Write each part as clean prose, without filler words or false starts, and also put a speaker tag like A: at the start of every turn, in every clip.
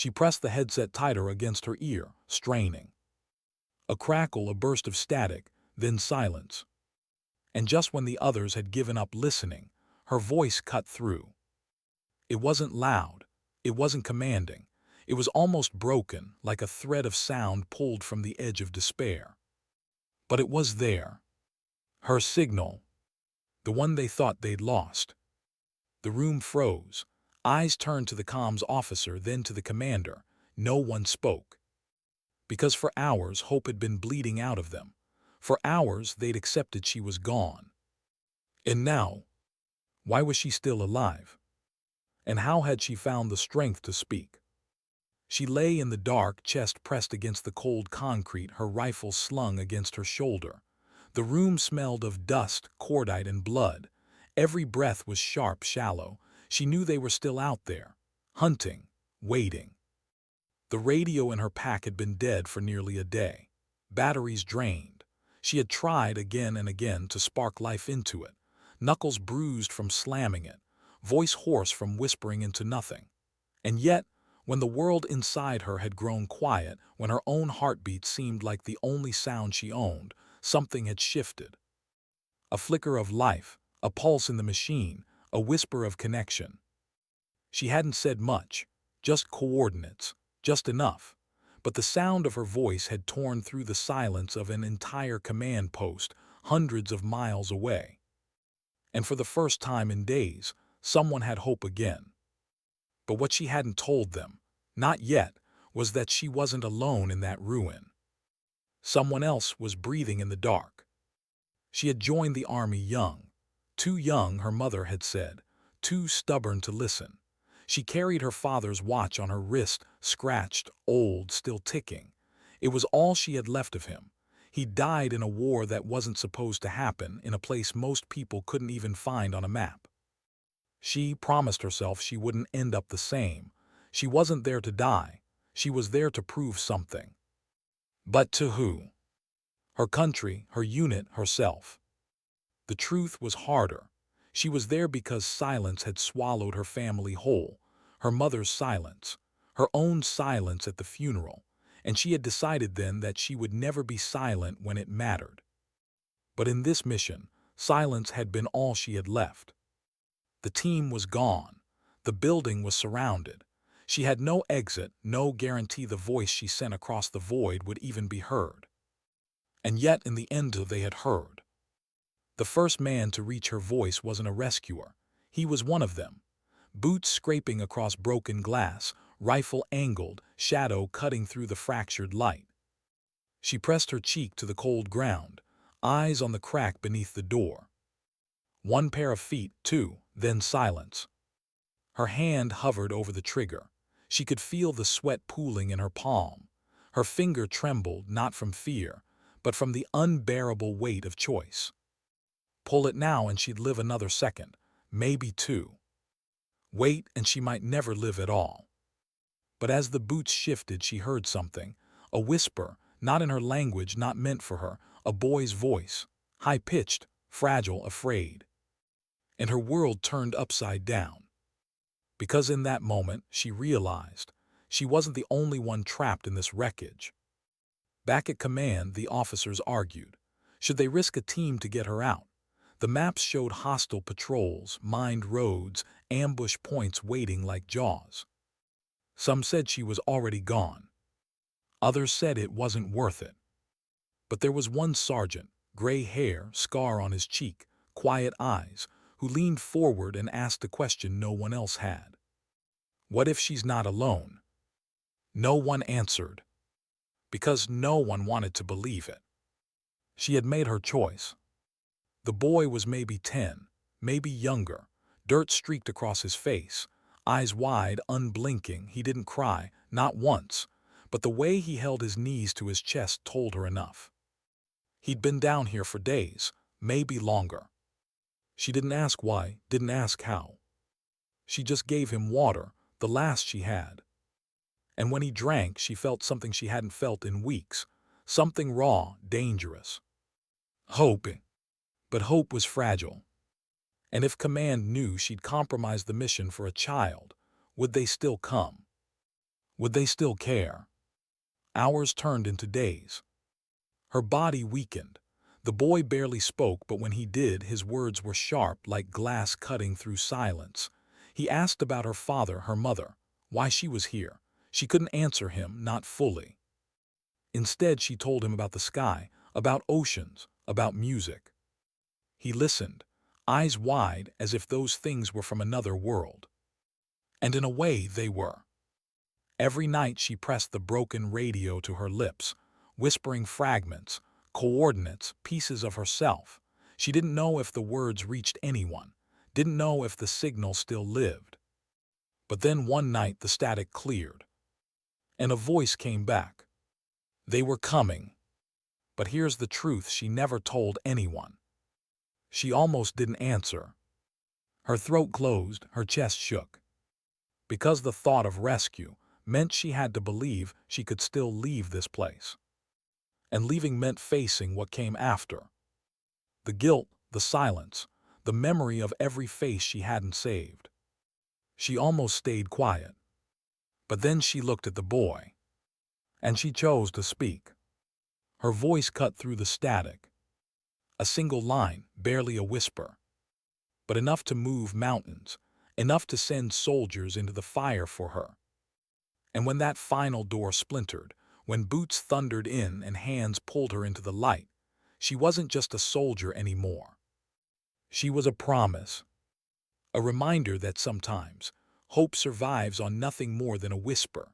A: She pressed the headset tighter against her ear, straining. A crackle, a burst of static, then silence. And just when the others had given up listening, her voice cut through. It wasn't loud. It wasn't commanding. It was almost broken, like a thread of sound pulled from the edge of despair. But it was there. Her signal. The one they thought they'd lost. The room froze. Eyes turned to the comms officer, then to the commander. No one spoke. Because for hours hope had been bleeding out of them. For hours they'd accepted she was gone. And now, why was she still alive? And how had she found the strength to speak? She lay in the dark, chest pressed against the cold concrete, her rifle slung against her shoulder. The room smelled of dust, cordite, and blood. Every breath was sharp, shallow. She knew they were still out there, hunting, waiting. The radio in her pack had been dead for nearly a day. Batteries drained. She had tried again and again to spark life into it, knuckles bruised from slamming it, voice hoarse from whispering into nothing. And yet, when the world inside her had grown quiet, when her own heartbeat seemed like the only sound she owned, something had shifted. A flicker of life, a pulse in the machine, a whisper of connection. She hadn't said much, just coordinates, just enough. But the sound of her voice had torn through the silence of an entire command post, hundreds of miles away. And for the first time in days, someone had hope again. But what she hadn't told them, not yet, was that she wasn't alone in that ruin. Someone else was breathing in the dark. She had joined the army young. Too young, her mother had said, too stubborn to listen. She carried her father's watch on her wrist, scratched, old, still ticking. It was all she had left of him. He died in a war that wasn't supposed to happen, in a place most people couldn't even find on a map. She promised herself she wouldn't end up the same. She wasn't there to die. She was there to prove something. But to who? Her country, her unit, herself. The truth was harder. She was there because silence had swallowed her family whole, her mother's silence, her own silence at the funeral, and she had decided then that she would never be silent when it mattered. But in this mission, silence had been all she had left. The team was gone. The building was surrounded. She had no exit, no guarantee the voice she sent across the void would even be heard. And yet in the end they had heard. The first man to reach her voice wasn't a rescuer. He was one of them. Boots scraping across broken glass, rifle angled, shadow cutting through the fractured light. She pressed her cheek to the cold ground, eyes on the crack beneath the door. One pair of feet, two, then silence. Her hand hovered over the trigger. She could feel the sweat pooling in her palm. Her finger trembled not from fear, but from the unbearable weight of choice. Pull it now and she'd live another second, maybe two. Wait and she might never live at all. But as the boots shifted, she heard something, a whisper, not in her language, not meant for her, a boy's voice, high-pitched, fragile, afraid. And her world turned upside down. Because in that moment, she realized she wasn't the only one trapped in this wreckage. Back at command, the officers argued. Should they risk a team to get her out? The maps showed hostile patrols, mined roads, ambush points waiting like jaws. Some said she was already gone. Others said it wasn't worth it. But there was one sergeant, gray hair, scar on his cheek, quiet eyes, who leaned forward and asked a question no one else had. What if she's not alone? No one answered. Because no one wanted to believe it. She had made her choice. The boy was maybe 10, maybe younger, dirt streaked across his face, eyes wide, unblinking. He didn't cry, not once, but the way he held his knees to his chest told her enough. He'd been down here for days, maybe longer. She didn't ask why, didn't ask how. She just gave him water, the last she had. And when he drank, she felt something she hadn't felt in weeks, something raw, dangerous. Hope. But hope was fragile. And if command knew she'd compromised the mission for a child, would they still come? Would they still care? Hours turned into days. Her body weakened. The boy barely spoke, but when he did, his words were sharp like glass cutting through silence. He asked about her father, her mother, why she was here. She couldn't answer him, not fully. Instead, she told him about the sky, about oceans, about music. He listened, eyes wide as if those things were from another world. And in a way, they were. Every night she pressed the broken radio to her lips, whispering fragments, coordinates, pieces of herself. She didn't know if the words reached anyone, didn't know if the signal still lived. But then one night the static cleared, and a voice came back. They were coming. But here's the truth she never told anyone. She almost didn't answer. Her throat closed, her chest shook. Because the thought of rescue meant she had to believe she could still leave this place. And leaving meant facing what came after. The guilt, the silence, the memory of every face she hadn't saved. She almost stayed quiet. But then she looked at the boy. And she chose to speak. Her voice cut through the static. A single line, barely a whisper. But enough to move mountains, enough to send soldiers into the fire for her. And when that final door splintered, when boots thundered in and hands pulled her into the light, she wasn't just a soldier anymore. She was a promise. A reminder that sometimes hope survives on nothing more than a whisper.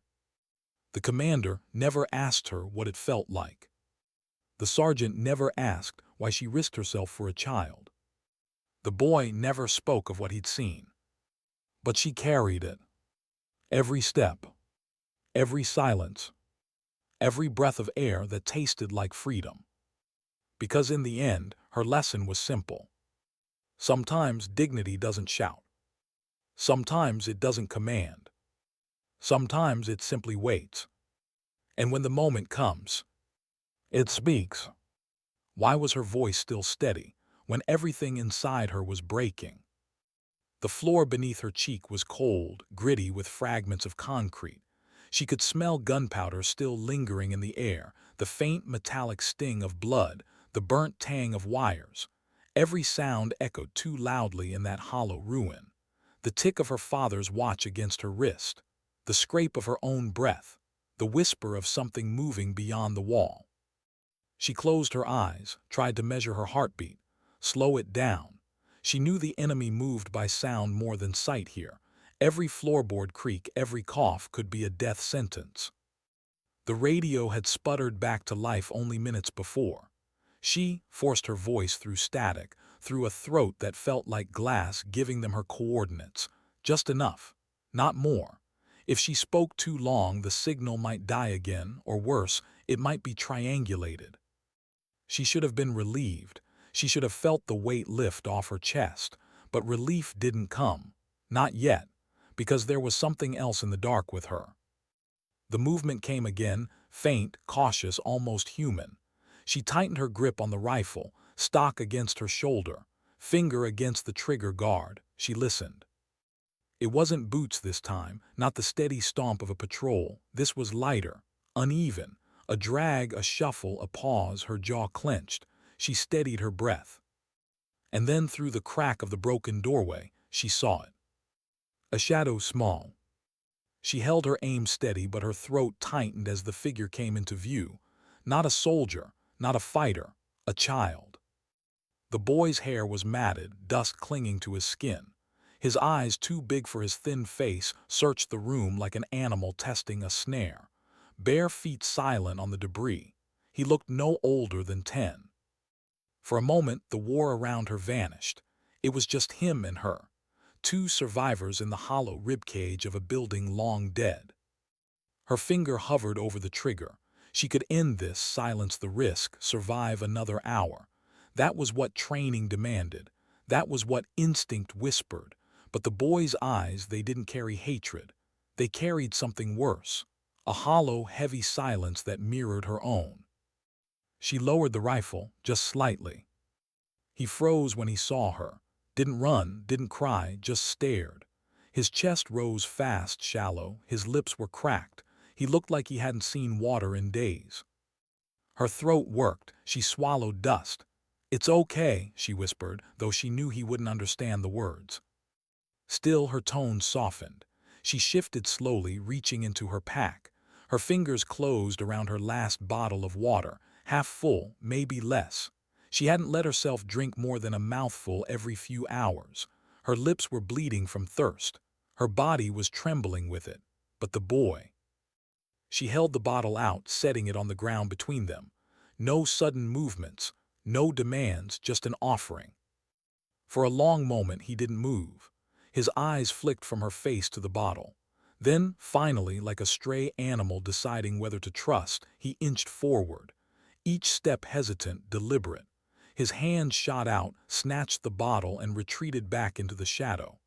A: The commander never asked her what it felt like. The sergeant never asked why she risked herself for a child. The boy never spoke of what he'd seen. But she carried it. Every step, every silence, every breath of air that tasted like freedom. Because in the end, her lesson was simple. Sometimes dignity doesn't shout. Sometimes it doesn't command. Sometimes it simply waits. And when the moment comes, it speaks. Why was her voice still steady when everything inside her was breaking? The floor beneath her cheek was cold, gritty with fragments of concrete. She could smell gunpowder still lingering in the air, the faint metallic sting of blood, the burnt tang of wires. Every sound echoed too loudly in that hollow ruin. The tick of her father's watch against her wrist, the scrape of her own breath, the whisper of something moving beyond the wall. She closed her eyes, tried to measure her heartbeat, slow it down. She knew the enemy moved by sound more than sight here. Every floorboard creak, every cough could be a death sentence. The radio had sputtered back to life only minutes before. She forced her voice through static, through a throat that felt like glass, giving them her coordinates. Just enough, not more. If she spoke too long, the signal might die again, or worse, it might be triangulated. She should have been relieved. She should have felt the weight lift off her chest. But relief didn't come. Not yet, because there was something else in the dark with her. The movement came again, faint, cautious, almost human. She tightened her grip on the rifle, stock against her shoulder, finger against the trigger guard. She listened. It wasn't boots this time, not the steady stomp of a patrol. This was lighter, uneven, a drag, a shuffle, a pause. Her jaw clenched. She steadied her breath. And then through the crack of the broken doorway, she saw it. A shadow small. She held her aim steady, but her throat tightened as the figure came into view. Not a soldier, not a fighter, a child. The boy's hair was matted, dust clinging to his skin. His eyes, too big for his thin face, searched the room like an animal testing a snare. Bare feet silent on the debris. He looked no older than 10. For a moment, the war around her vanished. It was just him and her. Two survivors in the hollow ribcage of a building long dead. Her finger hovered over the trigger. She could end this, silence the risk, survive another hour. That was what training demanded. That was what instinct whispered. But the boy's eyes, they didn't carry hatred. They carried something worse. A hollow, heavy silence that mirrored her own. She lowered the rifle, just slightly. He froze when he saw her. Didn't run, didn't cry, just stared. His chest rose fast, shallow. His lips were cracked. He looked like he hadn't seen water in days. Her throat worked. She swallowed dust. "It's okay," she whispered, though she knew he wouldn't understand the words. Still, her tone softened. She shifted slowly, reaching into her pack. Her fingers closed around her last bottle of water, half full, maybe less. She hadn't let herself drink more than a mouthful every few hours. Her lips were bleeding from thirst. Her body was trembling with it. But the boy. She held the bottle out, setting it on the ground between them. No sudden movements, no demands, just an offering. For a long moment he didn't move. His eyes flicked from her face to the bottle. Then, finally, like a stray animal deciding whether to trust, he inched forward. Each step hesitant, deliberate. His hand shot out, snatched the bottle, and retreated back into the shadow.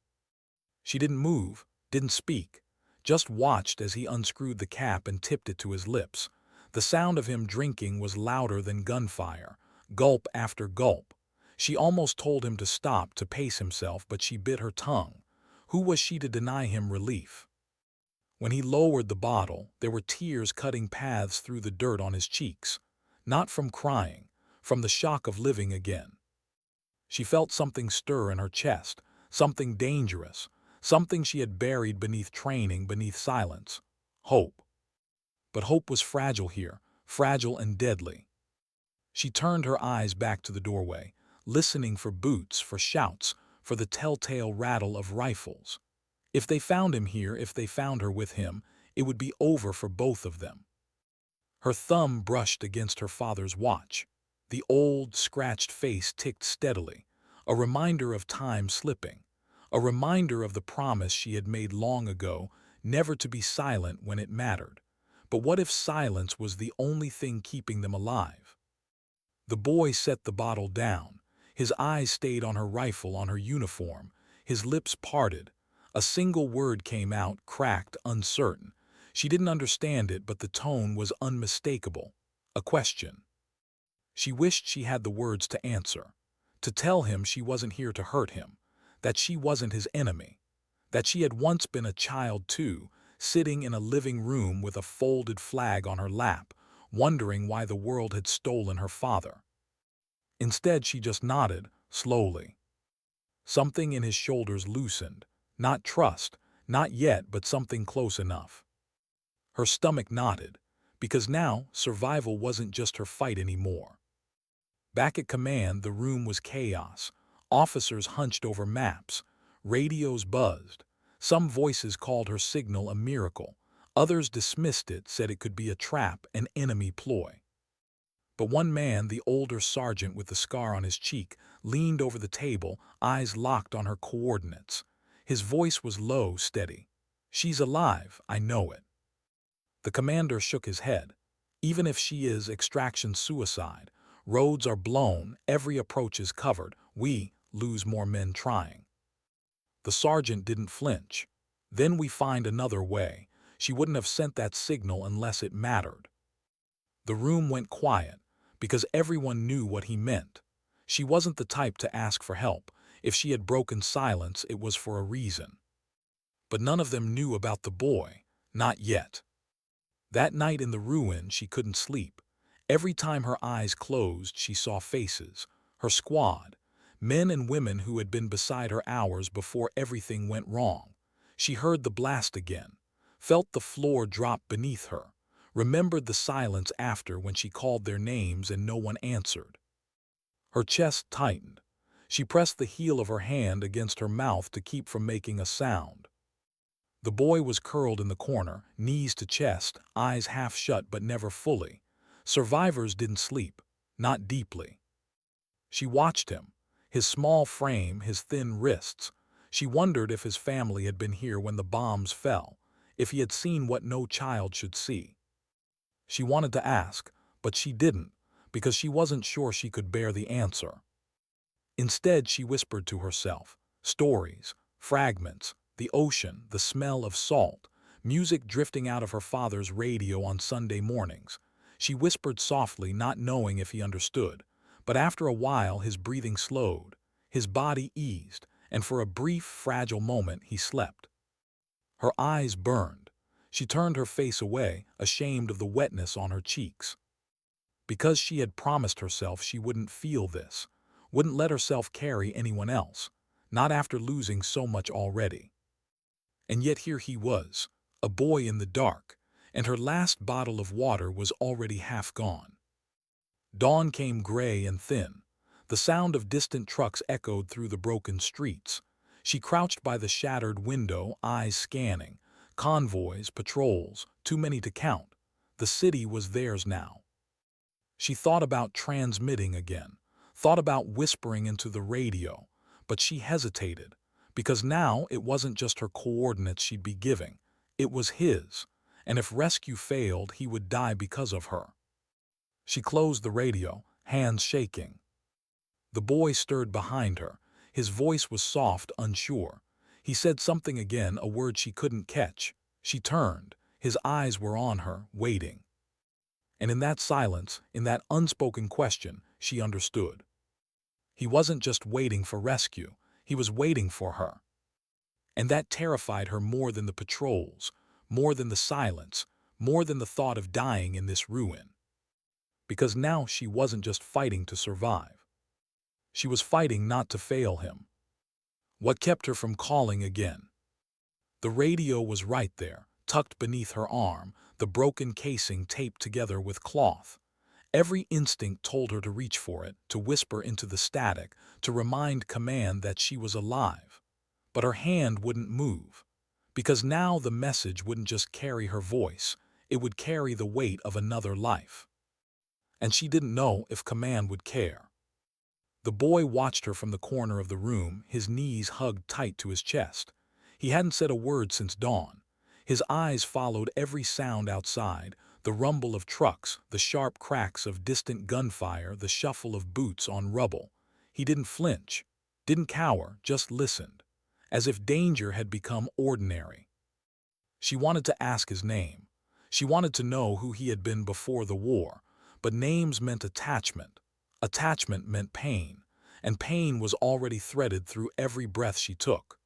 A: She didn't move, didn't speak, just watched as he unscrewed the cap and tipped it to his lips. The sound of him drinking was louder than gunfire, gulp after gulp. She almost told him to stop, to pace himself, but she bit her tongue. Who was she to deny him relief? When he lowered the bottle, there were tears cutting paths through the dirt on his cheeks. Not from crying, from the shock of living again. She felt something stir in her chest, something dangerous, something she had buried beneath training, beneath silence. Hope. But hope was fragile here, fragile and deadly. She turned her eyes back to the doorway, listening for boots, for shouts, for the telltale rattle of rifles. If they found him here, if they found her with him, it would be over for both of them. Her thumb brushed against her father's watch. The old, scratched face ticked steadily, a reminder of time slipping, a reminder of the promise she had made long ago, never to be silent when it mattered. But what if silence was the only thing keeping them alive? The boy set the bottle down. His eyes stayed on her rifle, on her uniform. His lips parted. A single word came out, cracked, uncertain. She didn't understand it, but the tone was unmistakable. A question. She wished she had the words to answer. To tell him she wasn't here to hurt him. That she wasn't his enemy. That she had once been a child too, sitting in a living room with a folded flag on her lap, wondering why the world had stolen her father. Instead, she just nodded, slowly. Something in his shoulders loosened. Not trust, not yet, but something close enough. Her stomach knotted, because now survival wasn't just her fight anymore. Back at command, the room was chaos. Officers hunched over maps. Radios buzzed. Some voices called her signal a miracle. Others dismissed it, said it could be a trap, an enemy ploy. But one man, the older sergeant with the scar on his cheek, leaned over the table, eyes locked on her coordinates. His voice was low, steady. "She's alive, I know it." The commander shook his head. "Even if she is, extraction suicide. Roads are blown, every approach is covered. We lose more men trying." The sergeant didn't flinch. "Then we find another way. She wouldn't have sent that signal unless it mattered." The room went quiet, because everyone knew what he meant. She wasn't the type to ask for help. If she had broken silence, it was for a reason. But none of them knew about the boy. Not yet. That night in the ruin, she couldn't sleep. Every time her eyes closed, she saw faces. Her squad. Men and women who had been beside her hours before everything went wrong. She heard the blast again. Felt the floor drop beneath her. Remembered the silence after, when she called their names and no one answered. Her chest tightened. She pressed the heel of her hand against her mouth to keep from making a sound. The boy was curled in the corner, knees to chest, eyes half shut but never fully. Survivors didn't sleep, not deeply. She watched him, his small frame, his thin wrists. She wondered if his family had been here when the bombs fell, if he had seen what no child should see. She wanted to ask, but she didn't, because she wasn't sure she could bear the answer. Instead, she whispered to herself, stories, fragments, the ocean, the smell of salt, music drifting out of her father's radio on Sunday mornings. She whispered softly, not knowing if he understood, but after a while his breathing slowed, his body eased, and for a brief, fragile moment he slept. Her eyes burned. She turned her face away, ashamed of the wetness on her cheeks. Because she had promised herself she wouldn't feel this, wouldn't let herself carry anyone else, not after losing so much already. And yet here he was, a boy in the dark, and her last bottle of water was already half gone. Dawn came gray and thin. The sound of distant trucks echoed through the broken streets. She crouched by the shattered window, eyes scanning. Convoys, patrols, too many to count. The city was theirs now. She thought about transmitting again, thought about whispering into the radio, but she hesitated, because now it wasn't just her coordinates she'd be giving, it was his, and if rescue failed, he would die because of her. She closed the radio, hands shaking. The boy stirred behind her. His voice was soft, unsure. He said something again, a word she couldn't catch. She turned. His eyes were on her, waiting. And in that silence, in that unspoken question, she understood. He wasn't just waiting for rescue, he was waiting for her. And that terrified her more than the patrols, more than the silence, more than the thought of dying in this ruin. Because now she wasn't just fighting to survive. She was fighting not to fail him. What kept her from calling again? The radio was right there, tucked beneath her arm, the broken casing taped together with cloth. Every instinct told her to reach for it, to whisper into the static, to remind command that she was alive. But her hand wouldn't move, because now the message wouldn't just carry her voice, it would carry the weight of another life. And she didn't know if command would care. The boy watched her from the corner of the room, his knees hugged tight to his chest. He hadn't said a word since dawn. His eyes followed every sound outside, the rumble of trucks, the sharp cracks of distant gunfire, the shuffle of boots on rubble. He didn't flinch, didn't cower, just listened, as if danger had become ordinary. She wanted to ask his name. She wanted to know who he had been before the war, but names meant attachment. Attachment meant pain, and pain was already threaded through every breath she took.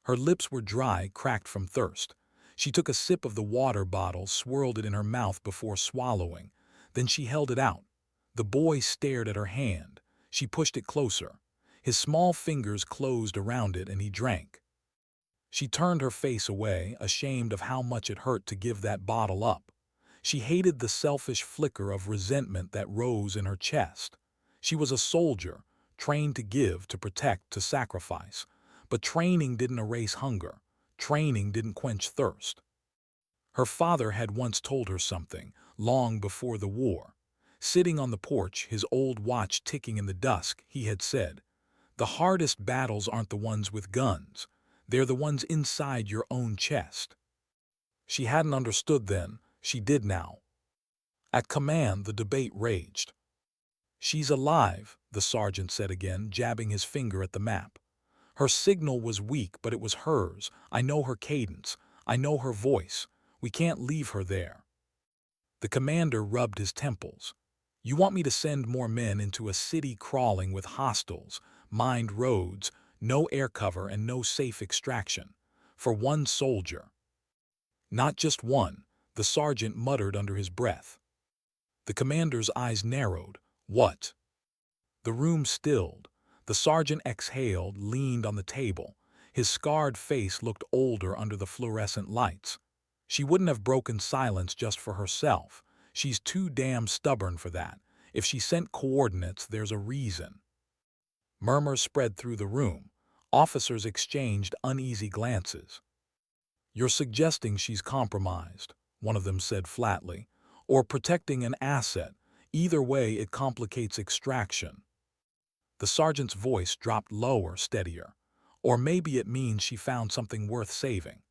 A: Her lips were dry, cracked from thirst. She took a sip of the water bottle, swirled it in her mouth before swallowing. Then she held it out. The boy stared at her hand. She pushed it closer. His small fingers closed around it and he drank. She turned her face away, ashamed of how much it hurt to give that bottle up. She hated the selfish flicker of resentment that rose in her chest. She was a soldier, trained to give, to protect, to sacrifice. But training didn't erase hunger. Training didn't quench thirst. Her father had once told her something, long before the war. Sitting on the porch, his old watch ticking in the dusk, he had said, "The hardest battles aren't the ones with guns. They're the ones inside your own chest." She hadn't understood then. She did now. At command, the debate raged. "She's alive," the sergeant said again, jabbing his finger at the map. "Her signal was weak, but it was hers. I know her cadence. I know her voice. We can't leave her there." The commander rubbed his temples. "You want me to send more men into a city crawling with hostiles, mined roads, no air cover and no safe extraction, for one soldier?" "Not just one," the sergeant muttered under his breath. The commander's eyes narrowed. "What?" The room stilled. The sergeant exhaled, leaned on the table. His scarred face looked older under the fluorescent lights. "She wouldn't have broken silence just for herself. She's too damn stubborn for that. If she sent coordinates, there's a reason." Murmurs spread through the room. Officers exchanged uneasy glances. "You're suggesting she's compromised," one of them said flatly, "or protecting an asset. Either way, it complicates extraction." The sergeant's voice dropped lower, steadier. "Or maybe it means she found something worth saving."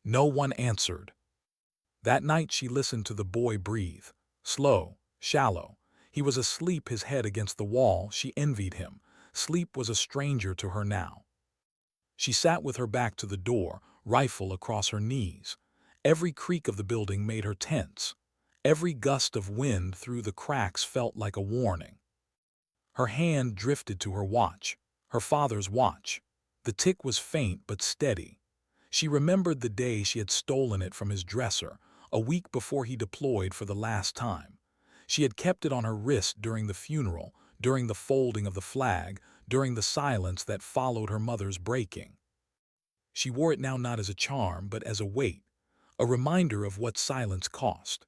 A: No one answered. That night she listened to the boy breathe. Slow, shallow. He was asleep, his head against the wall. She envied him. Sleep was a stranger to her now. She sat with her back to the door, rifle across her knees. Every creak of the building made her tense. Every gust of wind through the cracks felt like a warning. Her hand drifted to her watch, her father's watch. The tick was faint but steady. She remembered the day she had stolen it from his dresser, a week before he deployed for the last time. She had kept it on her wrist during the funeral, during the folding of the flag, during the silence that followed her mother's breaking. She wore it now not as a charm, but as a weight, a reminder of what silence cost.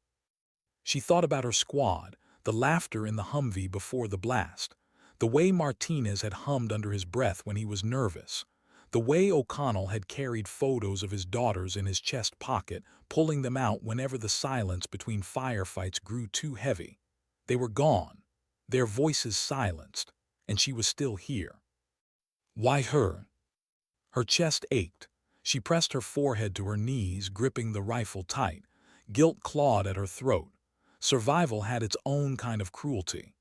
A: She thought about her squad, the laughter in the Humvee before the blast, the way Martinez had hummed under his breath when he was nervous, the way O'Connell had carried photos of his daughters in his chest pocket, pulling them out whenever the silence between firefights grew too heavy. They were gone, their voices silenced, and she was still here. Why her? Her chest ached. She pressed her forehead to her knees, gripping the rifle tight. Guilt clawed at her throat. Survival had its own kind of cruelty.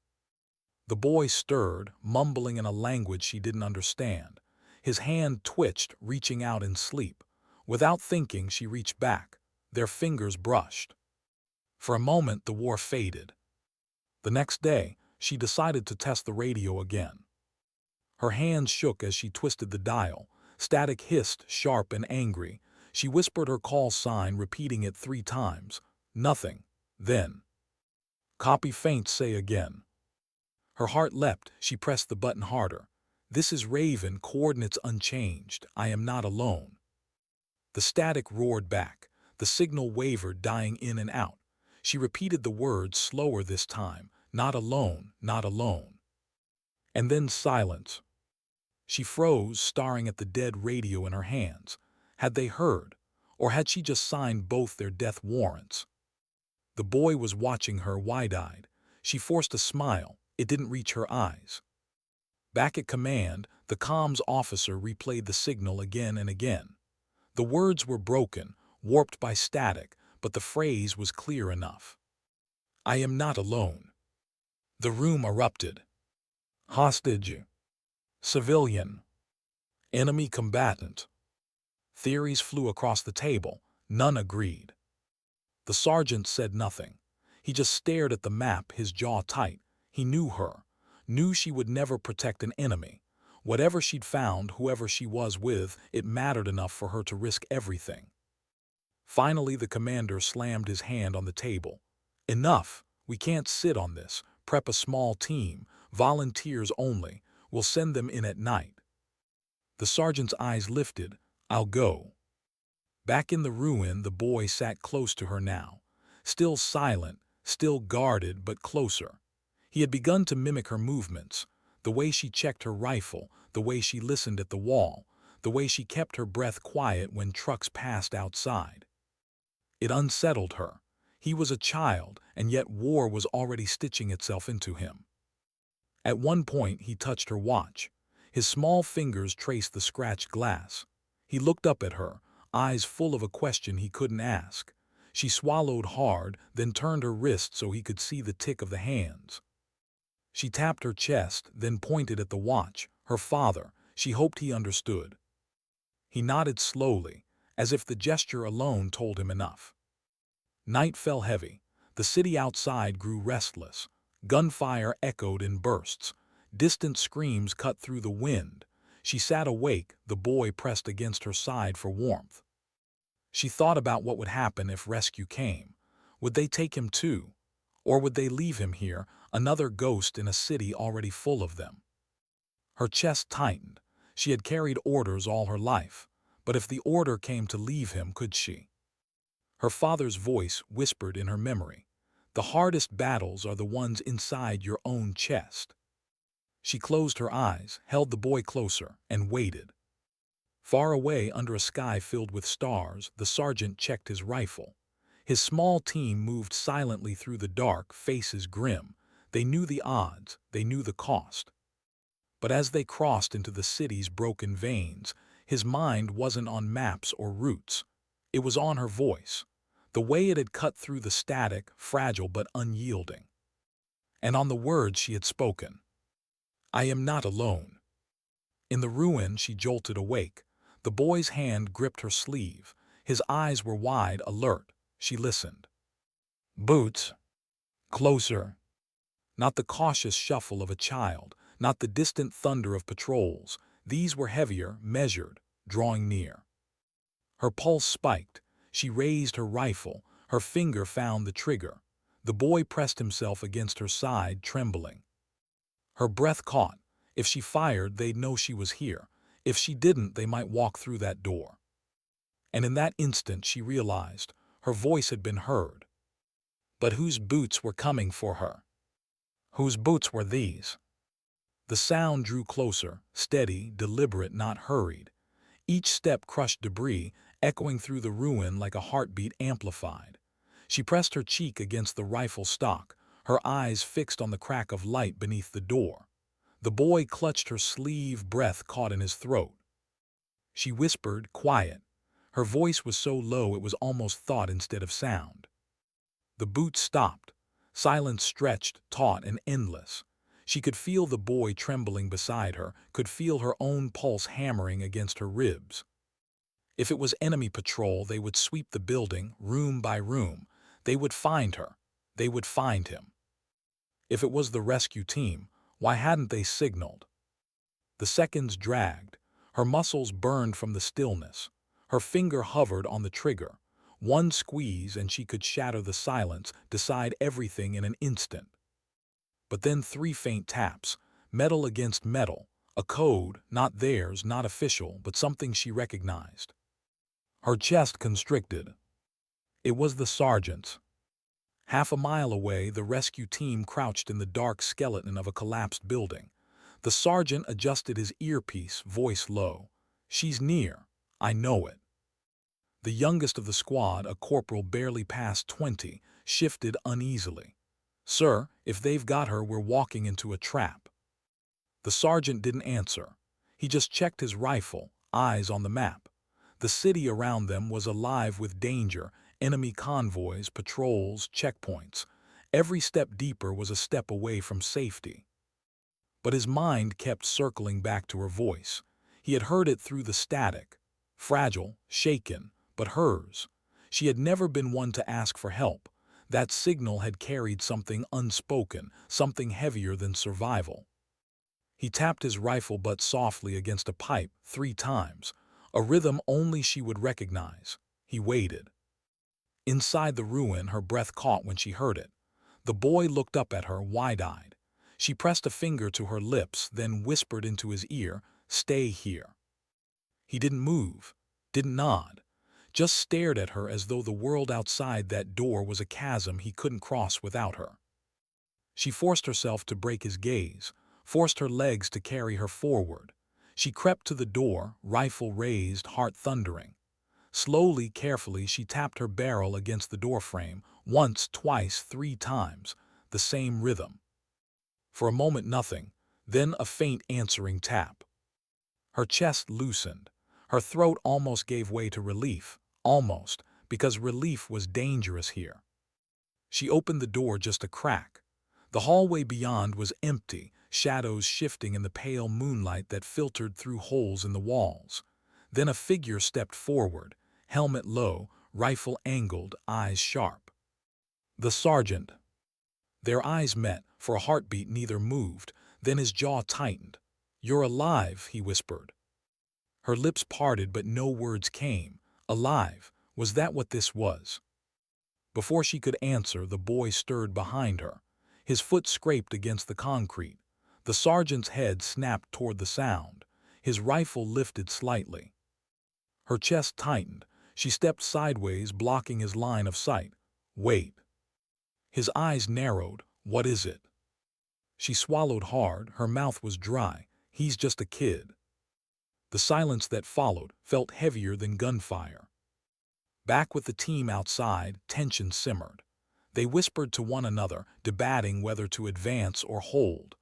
A: The boy stirred, mumbling in a language she didn't understand. His hand twitched, reaching out in sleep. Without thinking, she reached back. Their fingers brushed. For a moment, the war faded. The next day, she decided to test the radio again. Her hands shook as she twisted the dial. Static hissed, sharp and angry. She whispered her call sign, repeating it 3 times. Nothing. Then, copy faint, say again. Her heart leapt. She pressed the button harder. This is Raven, coordinates unchanged. I am not alone. The static roared back. The signal wavered, dying in and out. She repeated the words slower this time. Not alone, not alone. And then silence. She froze, staring at the dead radio in her hands. Had they heard? Or had she just signed both their death warrants? The boy was watching her, wide-eyed. She forced a smile. It didn't reach her eyes. Back at command, the comms officer replayed the signal again and again. The words were broken, warped by static, but the phrase was clear enough. I am not alone. The room erupted. Hostage. Civilian. Enemy combatant. Theories flew across the table. None agreed. The sergeant said nothing. He just stared at the map, his jaw tight. He knew her. Knew she would never protect an enemy. Whatever she'd found, whoever she was with, it mattered enough for her to risk everything. Finally, the commander slammed his hand on the table. Enough. We can't sit on this. Prep a small team. Volunteers only. We'll send them in at night. The sergeant's eyes lifted. I'll go. Back in the ruin, the boy sat close to her now. Still silent, still guarded, but closer. He had begun to mimic her movements. The way she checked her rifle, the way she listened at the wall, the way she kept her breath quiet when trucks passed outside. It unsettled her. He was a child, and yet war was already stitching itself into him. At one point, he touched her watch. His small fingers traced the scratched glass. He looked up at her, eyes full of a question he couldn't ask. She swallowed hard, then turned her wrist so he could see the tick of the hands. She tapped her chest, then pointed at the watch. Her father. She hoped he understood. He nodded slowly, as if the gesture alone told him enough. Night fell heavy. The city outside grew restless. Gunfire echoed in bursts. Distant screams cut through the wind. She sat awake, the boy pressed against her side for warmth. She thought about what would happen if rescue came. Would they take him too? Or would they leave him here, another ghost in a city already full of them? Her chest tightened. She had carried orders all her life. But if the order came to leave him, could she? Her father's voice whispered in her memory. The hardest battles are the ones inside your own chest. She closed her eyes, held the boy closer, and waited. Far away under a sky filled with stars, the sergeant checked his rifle. His small team moved silently through the dark, faces grim. They knew the odds, they knew the cost. But as they crossed into the city's broken veins, his mind wasn't on maps or routes. It was on her voice, the way it had cut through the static, fragile but unyielding. And on the words she had spoken. I am not alone. In the ruin, she jolted awake. The boy's hand gripped her sleeve. His eyes were wide, alert. She listened. Boots. Closer. Not the cautious shuffle of a child, not the distant thunder of patrols. These were heavier, measured, drawing near. Her pulse spiked. She raised her rifle. Her finger found the trigger. The boy pressed himself against her side, trembling. Her breath caught. If she fired, they'd know she was here. If she didn't, they might walk through that door. And in that instant she realized her voice had been heard. But whose boots were coming for her? Whose boots were these? The sound drew closer, steady, deliberate, not hurried. Each step crushed debris, echoing through the ruin like a heartbeat amplified. She pressed her cheek against the rifle stock, her eyes fixed on the crack of light beneath the door. The boy clutched her sleeve, breath caught in his throat. She whispered, quiet. Her voice was so low it was almost thought instead of sound. The boots stopped. Silence stretched, taut and endless. She could feel the boy trembling beside her, could feel her own pulse hammering against her ribs. If it was enemy patrol, they would sweep the building, room by room. They would find her. They would find him. If it was the rescue team, why hadn't they signaled? The seconds dragged. Her muscles burned from the stillness. Her finger hovered on the trigger. One squeeze and she could shatter the silence, decide everything in an instant. But then 3 faint taps, metal against metal, a code, not theirs, not official, but something she recognized. Her chest constricted. It was the sergeant's. Half a mile away, the rescue team crouched in the dark skeleton of a collapsed building. The sergeant adjusted his earpiece, voice low. She's near. I know it. The youngest of the squad, a corporal barely past 20, shifted uneasily. Sir, if they've got her, we're walking into a trap. The sergeant didn't answer. He just checked his rifle, eyes on the map. The city around them was alive with danger, enemy convoys, patrols, checkpoints. Every step deeper was a step away from safety. But his mind kept circling back to her voice. He had heard it through the static. Fragile, shaken, but hers. She had never been one to ask for help. That signal had carried something unspoken, something heavier than survival. He tapped his rifle butt softly against a pipe 3 times, a rhythm only she would recognize. He waited. Inside the ruin, her breath caught when she heard it. The boy looked up at her, wide-eyed. She pressed a finger to her lips, then whispered into his ear, "Stay here." He didn't move, didn't nod, just stared at her as though the world outside that door was a chasm he couldn't cross without her. She forced herself to break his gaze, forced her legs to carry her forward. She crept to the door, rifle raised, heart thundering. Slowly, carefully, she tapped her barrel against the doorframe, once, twice, 3 times, the same rhythm. For a moment nothing, then a faint answering tap. Her chest loosened. Her throat almost gave way to relief, almost, because relief was dangerous here. She opened the door just a crack. The hallway beyond was empty, shadows shifting in the pale moonlight that filtered through holes in the walls. Then a figure stepped forward, helmet low, rifle angled, eyes sharp. The sergeant. Their eyes met. For a heartbeat neither moved, then his jaw tightened. "You're alive," he whispered. Her lips parted but no words came. Alive, was that what this was? Before she could answer, the boy stirred behind her. His foot scraped against the concrete. The sergeant's head snapped toward the sound. His rifle lifted slightly. Her chest tightened. She stepped sideways, blocking his line of sight. "Wait." His eyes narrowed. "What is it?" She swallowed hard. Her mouth was dry. "He's just a kid." The silence that followed felt heavier than gunfire. Back with the team outside, tension simmered. They whispered to one another, debating whether to advance or hold.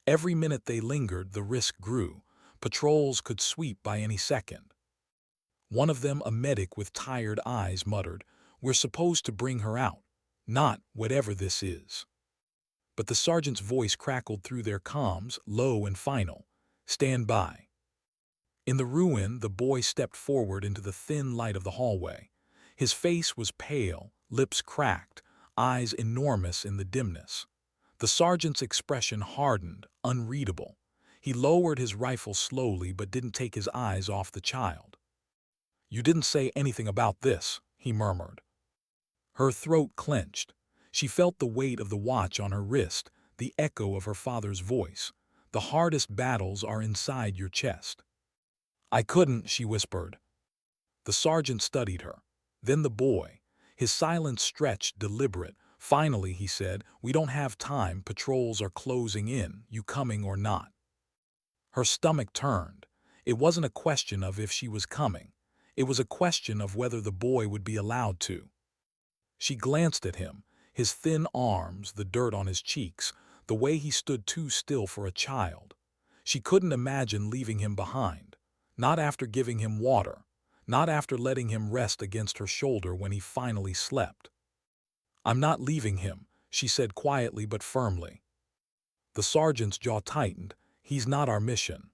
A: Every minute they lingered, the risk grew. Patrols could sweep by any second. One of them, a medic with tired eyes, muttered, "We're supposed to bring her out. Not whatever this is." But the sergeant's voice crackled through their comms, low and final. "Stand by." In the ruin, the boy stepped forward into the thin light of the hallway. His face was pale, lips cracked, eyes enormous in the dimness. The sergeant's expression hardened, unreadable. He lowered his rifle slowly but didn't take his eyes off the child. "You didn't say anything about this," he murmured. Her throat clenched. She felt the weight of the watch on her wrist, the echo of her father's voice. "The hardest battles are inside your chest." "I couldn't," she whispered. The sergeant studied her. Then the boy. His silence stretched, deliberate. "Finally," he said, "we don't have time. Patrols are closing in. You coming or not?" Her stomach turned. It wasn't a question of if she was coming. It was a question of whether the boy would be allowed to. She glanced at him, his thin arms, the dirt on his cheeks, the way he stood too still for a child. She couldn't imagine leaving him behind. Not after giving him water. Not after letting him rest against her shoulder when he finally slept. "I'm not leaving him," she said quietly but firmly. The sergeant's jaw tightened. "He's not our mission."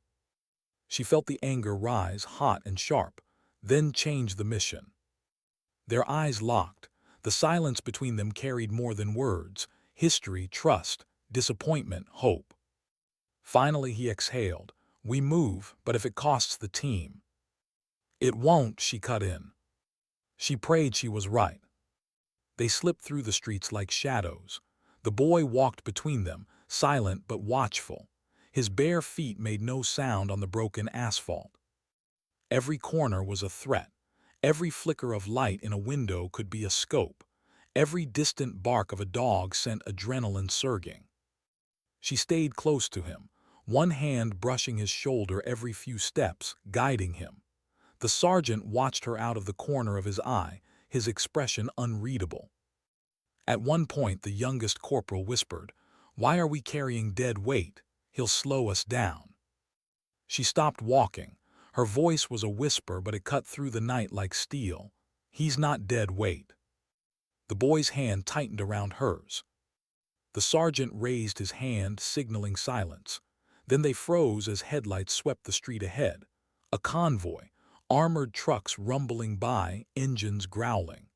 A: She felt the anger rise, hot and sharp, then change the mission. Their eyes locked. The silence between them carried more than words: history, trust, disappointment, hope. Finally he exhaled. "We move, but if it costs the team." "It won't," she cut in. She prayed she was right. They slipped through the streets like shadows. The boy walked between them, silent but watchful. His bare feet made no sound on the broken asphalt. Every corner was a threat. Every flicker of light in a window could be a scope. Every distant bark of a dog sent adrenaline surging. She stayed close to him, one hand brushing his shoulder every few steps, guiding him. The sergeant watched her out of the corner of his eye, his expression unreadable. At one point the youngest corporal whispered, "Why are we carrying dead weight? He'll slow us down." She stopped walking. Her voice was a whisper, but it cut through the night like steel. "He's not dead weight." The boy's hand tightened around hers. The sergeant raised his hand, signaling silence. Then they froze as headlights swept the street ahead. A convoy, armored trucks rumbling by, engines growling.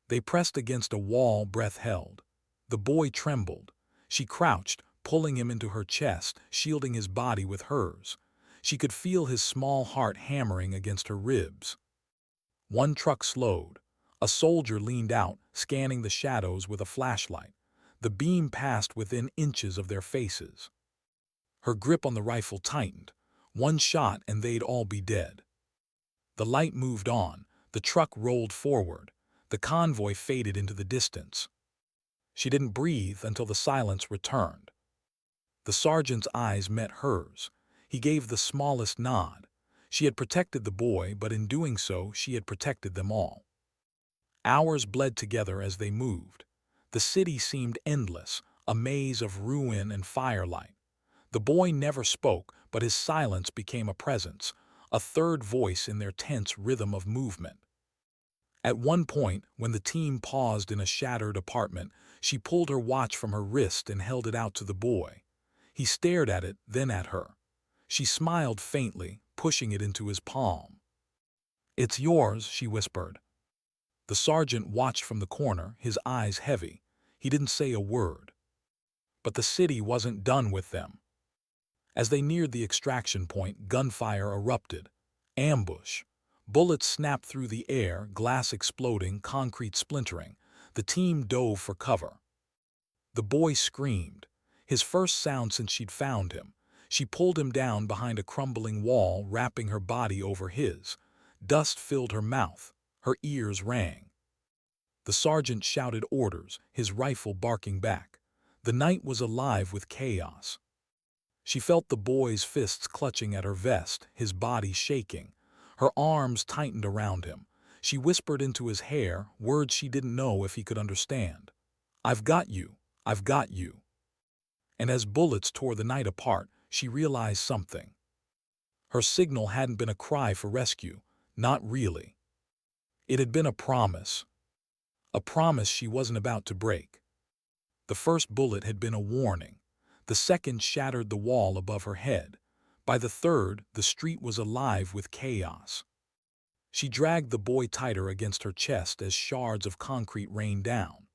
A: They pressed against a wall, breath held. The boy trembled. She crouched, pulling him into her chest, shielding his body with hers. She could feel his small heart hammering against her ribs. One truck slowed. A soldier leaned out, scanning the shadows with a flashlight. The beam passed within inches of their faces. Her grip on the rifle tightened. One shot and they'd all be dead. The light moved on. The truck rolled forward. The convoy faded into the distance. She didn't breathe until the silence returned. The sergeant's eyes met hers. He gave the smallest nod. She had protected the boy, but in doing so, she had protected them all. Hours bled together as they moved. The city seemed endless, a maze of ruin and firelight. The boy never spoke, but his silence became a presence, a third voice in their tense rhythm of movement. At one point, when the team paused in a shattered apartment, she pulled her watch from her wrist and held it out to the boy. He stared at it, then at her. She smiled faintly, pushing it into his palm. "It's yours," she whispered. The sergeant watched from the corner, his eyes heavy. He didn't say a word. But the city wasn't done with them. As they neared the extraction point, gunfire erupted. Ambush. Bullets snapped through the air, glass exploding, concrete splintering. The team dove for cover. The boy screamed. His first sound since she'd found him. She pulled him down behind a crumbling wall, wrapping her body over his. Dust filled her mouth. Her ears rang. The sergeant shouted orders, his rifle barking back. The night was alive with chaos. She felt the boy's fists clutching at her vest, his body shaking. Her arms tightened around him. She whispered into his hair, words she didn't know if he could understand. "I've got you. I've got you." And as bullets tore the night apart, she realized something. Her signal hadn't been a cry for rescue. Not really. It had been a promise. A promise she wasn't about to break. The first bullet had been a warning. The second shattered the wall above her head. By the third, the street was alive with chaos. She dragged the boy tighter against her chest as shards of concrete rained down.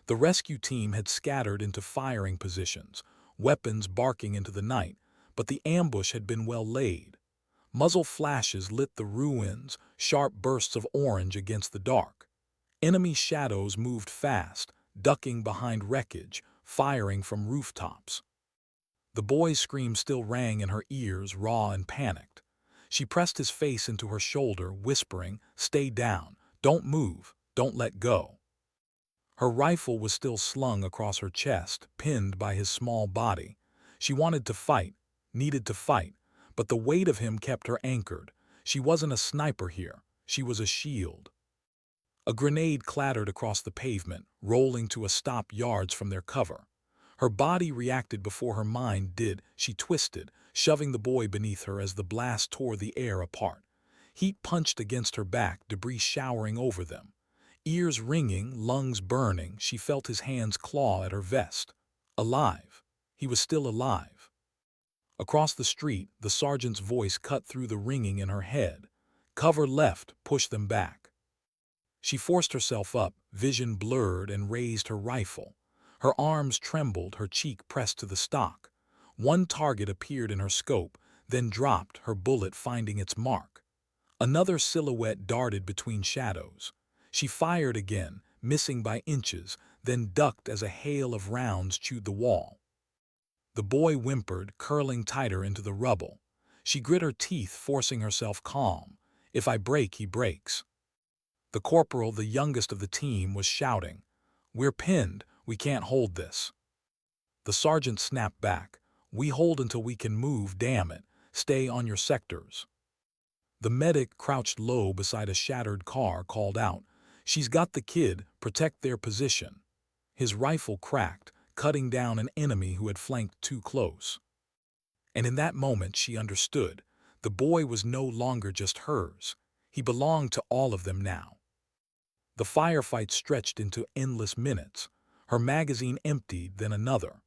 A: The rescue team had scattered into firing positions, weapons barking into the night, but the ambush had been well laid. Muzzle flashes lit the ruins, sharp bursts of orange against the dark. Enemy shadows moved fast, ducking behind wreckage, firing from rooftops. The boy's scream still rang in her ears, raw and panicked. She pressed his face into her shoulder, whispering, "Stay down, don't move, don't let go." Her rifle was still slung across her chest, pinned by his small body. She wanted to fight, needed to fight, but the weight of him kept her anchored. She wasn't a sniper here, she was a shield. A grenade clattered across the pavement, rolling to a stop yards from their cover. Her body reacted before her mind did. She twisted, shoving the boy beneath her as the blast tore the air apart. Heat punched against her back, debris showering over them. Ears ringing, lungs burning, she felt his hands claw at her vest. Alive. He was still alive. Across the street, the sergeant's voice cut through the ringing in her head. "Cover left, push them back." She forced herself up, vision blurred, and raised her rifle. Her arms trembled, her cheek pressed to the stock. One target appeared in her scope, then dropped, her bullet finding its mark. Another silhouette darted between shadows. She fired again, missing by inches, then ducked as a hail of rounds chewed the wall. The boy whimpered, curling tighter into the rubble. She grit her teeth, forcing herself calm. "If I break, he breaks." The corporal, the youngest of the team, was shouting, "We're pinned, we can't hold this." The sergeant snapped back, "We hold until we can move, damn it. Stay on your sectors." The medic, crouched low beside a shattered car, called out, "She's got the kid, protect their position." His rifle cracked, cutting down an enemy who had flanked too close. And in that moment she understood. The boy was no longer just hers. He belonged to all of them now. The firefight stretched into endless minutes. Her magazine emptied, then another.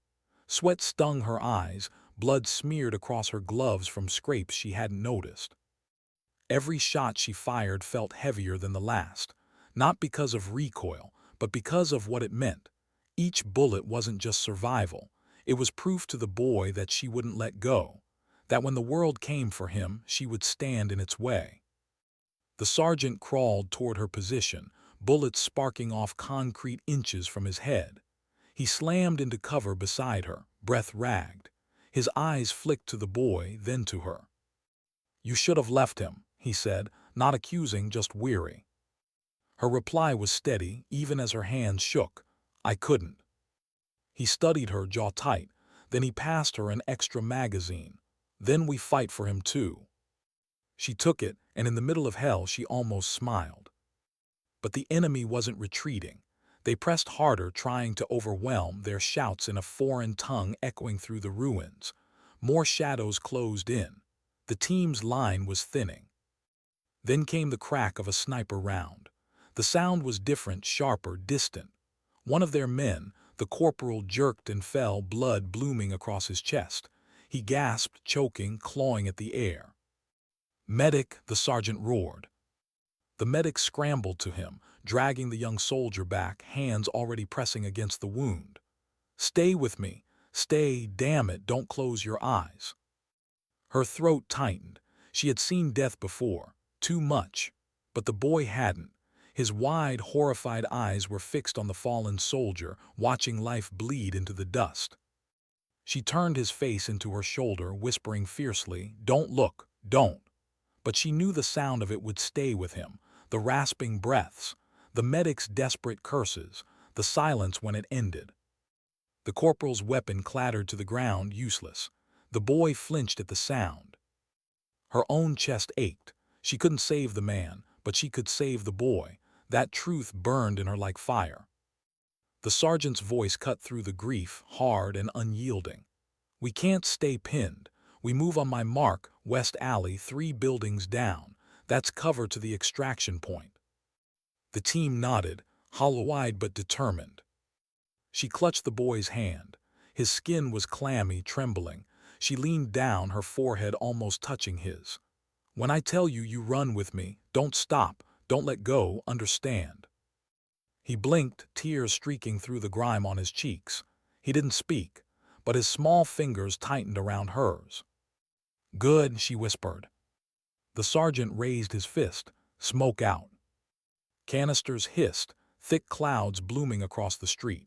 A: Sweat stung her eyes, blood smeared across her gloves from scrapes she hadn't noticed. Every shot she fired felt heavier than the last, not because of recoil, but because of what it meant. Each bullet wasn't just survival. It was proof to the boy that she wouldn't let go, that when the world came for him, she would stand in its way. The sergeant crawled toward her position, bullets sparking off concrete inches from his head. He slammed into cover beside her, breath ragged. His eyes flicked to the boy, then to her. "You should have left him," he said, not accusing, just weary. Her reply was steady, even as her hands shook. "I couldn't." He studied her, jaw tight. Then he passed her an extra magazine. "Then we fight for him too." She took it, and in the middle of hell she almost smiled. But the enemy wasn't retreating. They pressed harder, trying to overwhelm, their shouts in a foreign tongue echoing through the ruins. More shadows closed in. The team's line was thinning. Then came the crack of a sniper round. The sound was different, sharper, distant. One of their men, the corporal, jerked and fell, blood blooming across his chest. He gasped, choking, clawing at the air. "Medic!" the sergeant roared. The medic scrambled to him, dragging the young soldier back, hands already pressing against the wound. "Stay with me. Stay, damn it, don't close your eyes." Her throat tightened. She had seen death before, too much. But the boy hadn't. His wide, horrified eyes were fixed on the fallen soldier, watching life bleed into the dust. She turned his face into her shoulder, whispering fiercely, "Don't look, don't." But she knew the sound of it would stay with him. The rasping breaths, the medic's desperate curses, the silence when it ended. The corporal's weapon clattered to the ground, useless. The boy flinched at the sound. Her own chest ached. She couldn't save the man, but she could save the boy. That truth burned in her like fire. The sergeant's voice cut through the grief, hard and unyielding. "We can't stay pinned. We move on my mark, West Alley, 3 buildings down. That's cover to the extraction point." The team nodded, hollow-eyed but determined. She clutched the boy's hand. His skin was clammy, trembling. She leaned down, her forehead almost touching his. "When I tell you, you run with me. Don't stop. Don't let go. Understand?" He blinked, tears streaking through the grime on his cheeks. He didn't speak, but his small fingers tightened around hers. "Good," she whispered. The sergeant raised his fist. Smoke out. Canisters hissed, thick clouds blooming across the street.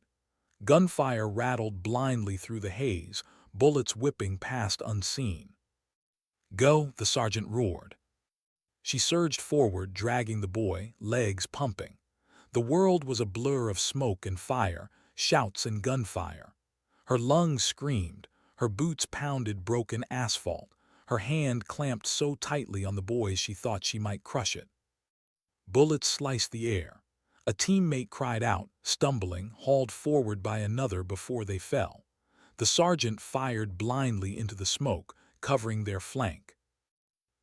A: Gunfire rattled blindly through the haze, bullets whipping past unseen. Go, the sergeant roared. She surged forward, dragging the boy, legs pumping. The world was a blur of smoke and fire, shouts and gunfire. Her lungs screamed, her boots pounded broken asphalt, her hand clamped so tightly on the boy she thought she might crush it. Bullets sliced the air. A teammate cried out, stumbling, hauled forward by another before they fell. The sergeant fired blindly into the smoke, covering their flank.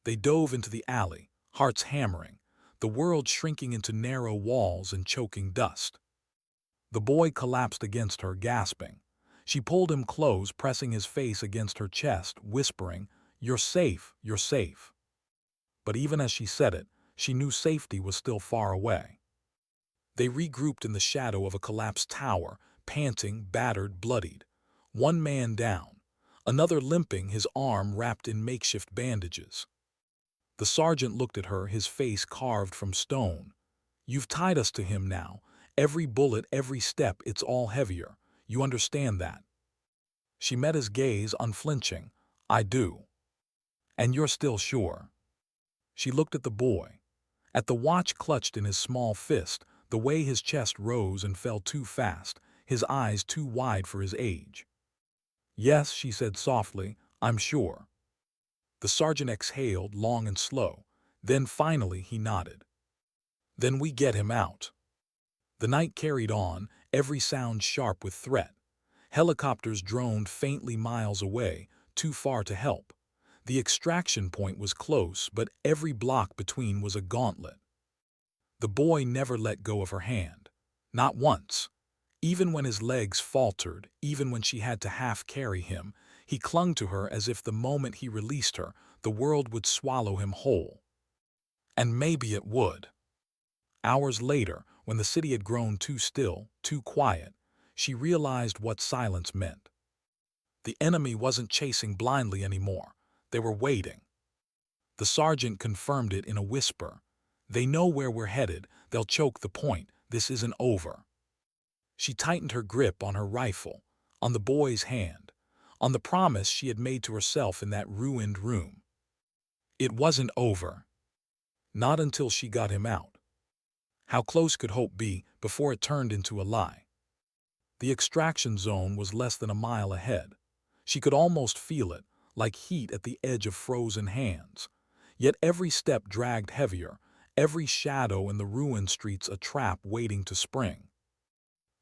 A: They dove into the alley, hearts hammering, the world shrinking into narrow walls and choking dust. The boy collapsed against her, gasping. She pulled him close, pressing his face against her chest, whispering, "You're safe, you're safe." But even as she said it, she knew safety was still far away. They regrouped in the shadow of a collapsed tower, panting, battered, bloodied. One man down, another limping, his arm wrapped in makeshift bandages. The sergeant looked at her, his face carved from stone. "You've tied us to him now. Every bullet, every step, it's all heavier. You understand that?" She met his gaze, unflinching. "I do." "And you're still sure?" She looked at the boy, at the watch clutched in his small fist, the way his chest rose and fell too fast, his eyes too wide for his age. "Yes," she said softly, "I'm sure." The sergeant exhaled, long and slow. Then finally he nodded. "Then we get him out." The night carried on, every sound sharp with threat. Helicopters droned faintly miles away, too far to help. The extraction point was close, but every block between was a gauntlet. The boy never let go of her hand. Not once. Even when his legs faltered, even when she had to half carry him, he clung to her as if the moment he released her, the world would swallow him whole. And maybe it would. Hours later, when the city had grown too still, too quiet, she realized what silence meant. The enemy wasn't chasing blindly anymore. They were waiting. The sergeant confirmed it in a whisper. "They know where we're headed. They'll choke the point. This isn't over." She tightened her grip on her rifle, on the boy's hand, on the promise she had made to herself in that ruined room. It wasn't over. Not until she got him out. How close could hope be before it turned into a lie? The extraction zone was less than a mile ahead. She could almost feel it, like heat at the edge of frozen hands. Yet every step dragged heavier, every shadow in the ruined streets a trap waiting to spring.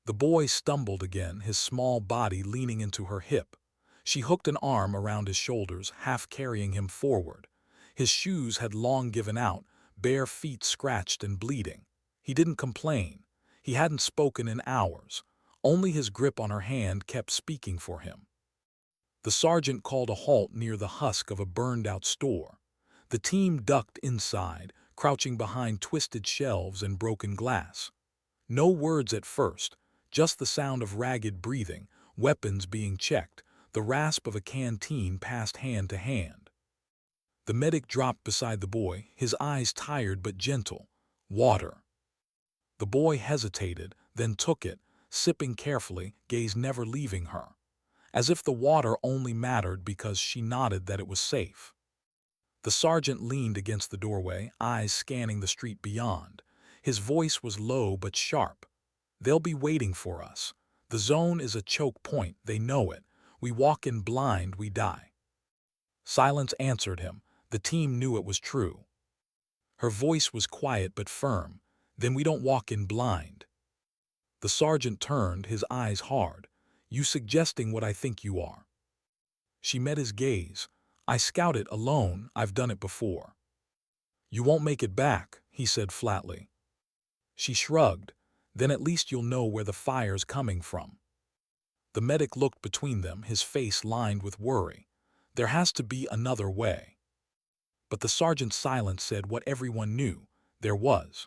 A: The boy stumbled again, his small body leaning into her hip. She hooked an arm around his shoulders, half carrying him forward. His shoes had long given out, bare feet scratched and bleeding. He didn't complain. He hadn't spoken in hours. Only his grip on her hand kept speaking for him. The sergeant called a halt near the husk of a burned-out store. The team ducked inside, crouching behind twisted shelves and broken glass. No words at first, just the sound of ragged breathing, weapons being checked, the rasp of a canteen passed hand to hand. The medic dropped beside the boy, his eyes tired but gentle. "Water." The boy hesitated, then took it, sipping carefully, gaze never leaving her. As if the water only mattered because she nodded that it was safe. The sergeant leaned against the doorway, eyes scanning the street beyond. His voice was low but sharp. "They'll be waiting for us. The zone is a choke point, they know it. We walk in blind, we die." Silence answered him. The team knew it was true. Her voice was quiet but firm. "Then we don't walk in blind." The sergeant turned, his eyes hard. "You suggesting what I think you are." She met his gaze. "I scouted alone, I've done it before." "You won't make it back," he said flatly. She shrugged. "Then at least you'll know where the fire's coming from." The medic looked between them, his face lined with worry. "There has to be another way." But the sergeant's silence said what everyone knew. There was.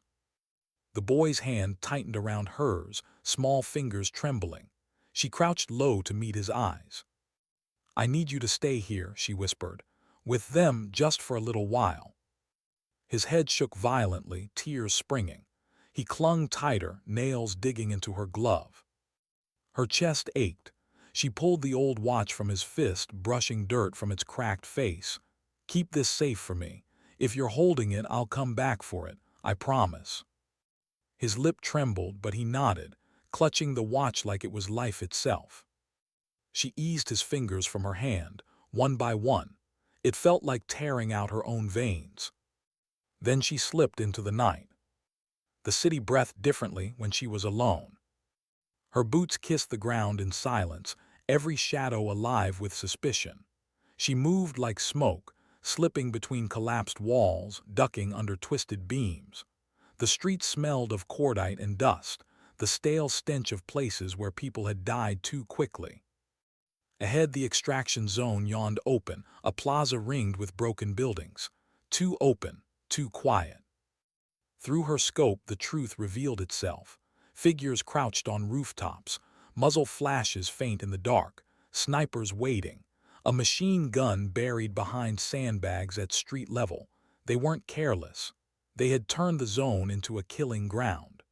A: The boy's hand tightened around hers, small fingers trembling. She crouched low to meet his eyes. "I need you to stay here," she whispered. "With them just for a little while." His head shook violently, tears springing. He clung tighter, nails digging into her glove. Her chest ached. She pulled the old watch from his fist, brushing dirt from its cracked face. "Keep this safe for me. If you're holding it, I'll come back for it. I promise." His lip trembled, but he nodded, clutching the watch like it was life itself. She eased his fingers from her hand, one by one. It felt like tearing out her own veins. Then she slipped into the night. The city breathed differently when she was alone. Her boots kissed the ground in silence, every shadow alive with suspicion. She moved like smoke, slipping between collapsed walls, ducking under twisted beams. The street smelled of cordite and dust, the stale stench of places where people had died too quickly. Ahead, the extraction zone yawned open, a plaza ringed with broken buildings. Too open, too quiet. Through her scope, the truth revealed itself. Figures crouched on rooftops, muzzle flashes faint in the dark, snipers waiting, a machine gun buried behind sandbags at street level. They weren't careless. They had turned the zone into a killing ground.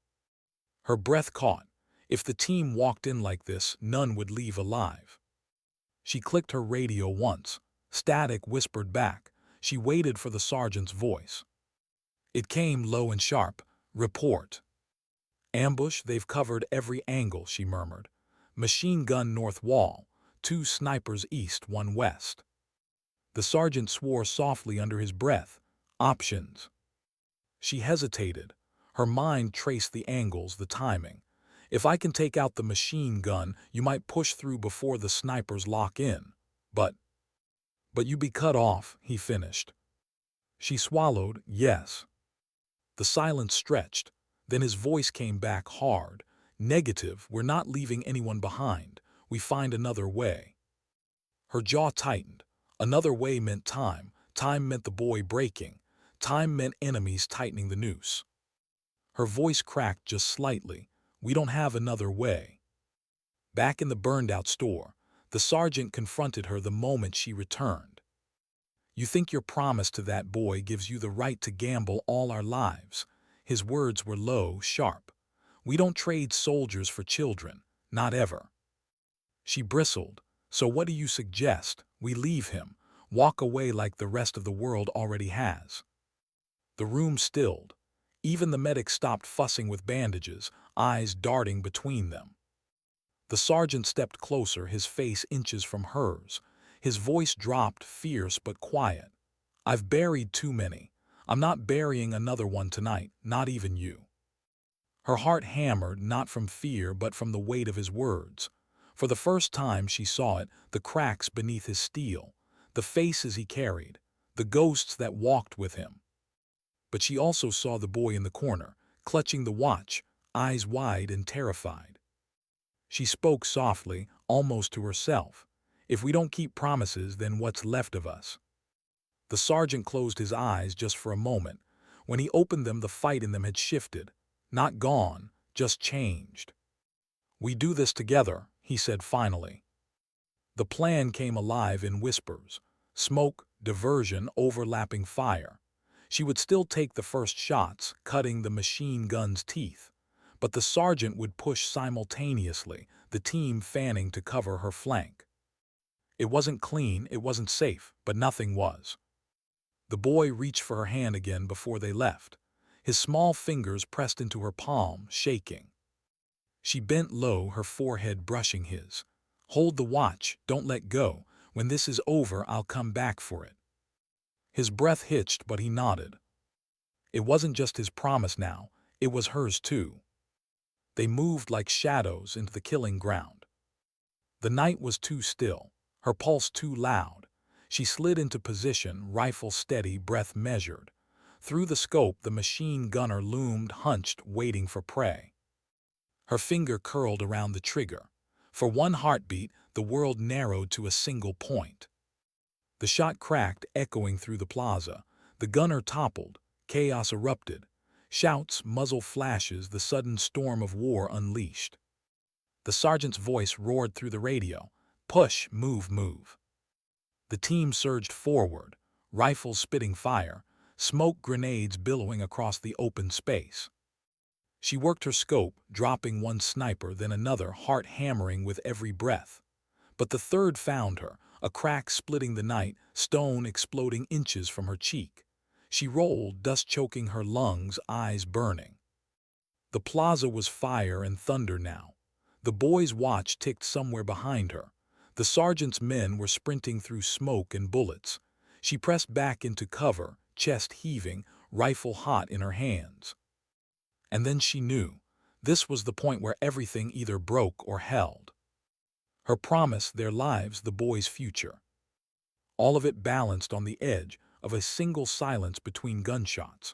A: Her breath caught. If the team walked in like this, none would leave alive. She clicked her radio once. Static whispered back. She waited for the sergeant's voice. It came low and sharp. "Report." "Ambush, they've covered every angle," she murmured. "Machine gun north wall, 2 snipers east, 1 west." The sergeant swore softly under his breath. "Options." She hesitated. Her mind traced the angles, the timing. "If I can take out the machine gun, you might push through before the snipers lock in. But you be cut off," he finished. She swallowed, "Yes." The silence stretched. Then his voice came back hard. "Negative, we're not leaving anyone behind. We find another way." Her jaw tightened. Another way meant time. Time meant the boy breaking. Time meant enemies tightening the noose. Her voice cracked just slightly. "We don't have another way." Back in the burned-out store, the sergeant confronted her the moment she returned. "You think your promise to that boy gives you the right to gamble all our lives?" His words were low, sharp. "We don't trade soldiers for children. Not ever." She bristled. "So what do you suggest? We leave him, walk away like the rest of the world already has?" The room stilled. Even the medic stopped fussing with bandages, eyes darting between them. The sergeant stepped closer, his face inches from hers. His voice dropped, fierce but quiet. "I've buried too many. I'm not burying another one tonight, not even you." Her heart hammered, not from fear but from the weight of his words. For the first time she saw it, the cracks beneath his steel, the faces he carried, the ghosts that walked with him. But she also saw the boy in the corner, clutching the watch, eyes wide and terrified. She spoke softly, almost to herself. "If we don't keep promises, then what's left of us?" The sergeant closed his eyes just for a moment. When he opened them, the fight in them had shifted. Not gone, just changed. "We do this together," he said finally. The plan came alive in whispers. Smoke, diversion, overlapping fire. She would still take the first shots, cutting the machine gun's teeth. But the sergeant would push simultaneously, the team fanning to cover her flank. It wasn't clean, it wasn't safe, but nothing was. The boy reached for her hand again before they left. His small fingers pressed into her palm, shaking. She bent low, her forehead brushing his. "Hold the watch, don't let go. When this is over, I'll come back for it." His breath hitched, but he nodded. It wasn't just his promise now, it was hers too. They moved like shadows into the killing ground. The night was too still, her pulse too loud. She slid into position, rifle steady, breath measured. Through the scope, the machine gunner loomed, hunched, waiting for prey. Her finger curled around the trigger. For one heartbeat, the world narrowed to a single point. The shot cracked, echoing through the plaza. The gunner toppled. Chaos erupted. Shouts, muzzle flashes, the sudden storm of war unleashed. The sergeant's voice roared through the radio. "Push, move, move." The team surged forward, rifles spitting fire. smoke grenades billowing across the open space. She worked her scope, dropping one sniper, then another, heart hammering with every breath. But the third found her, a crack splitting the night, stone exploding inches from her cheek. She rolled, dust choking her lungs, eyes burning. The plaza was fire and thunder now. The boy's watch ticked somewhere behind her. The sergeant's men were sprinting through smoke and bullets. She pressed back into cover, chest heaving, rifle hot in her hands. And then she knew. This was the point where everything either broke or held. Her promise, their lives, the boy's future. All of it balanced on the edge of a single silence between gunshots.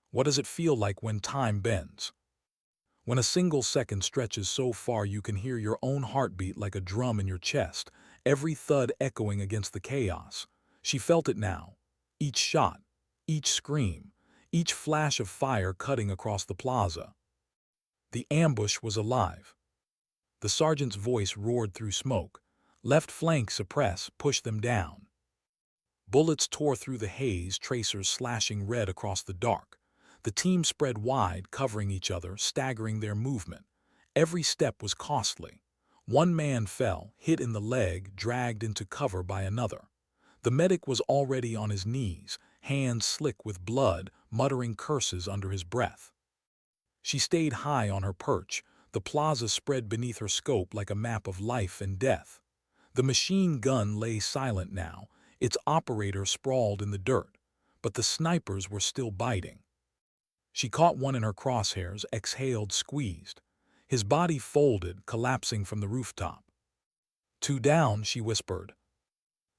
A: What does it feel like when time bends? When a single second stretches so far you can hear your own heartbeat like a drum in your chest, every thud echoing against the chaos. She felt it now. Each shot, each scream, each flash of fire cutting across the plaza. The ambush was alive. The sergeant's voice roared through smoke. Left flank suppress, push them down. Bullets tore through the haze, tracers slashing red across the dark. The team spread wide, covering each other, staggering their movement. Every step was costly. One man fell, hit in the leg, dragged into cover by another. The medic was already on his knees, hands slick with blood, muttering curses under his breath. She stayed high on her perch, the plaza spread beneath her scope like a map of life and death. The machine gun lay silent now, its operator sprawled in the dirt, but the snipers were still biting. She caught one in her crosshairs, exhaled, squeezed. His body folded, collapsing from the rooftop. "Two down," she whispered.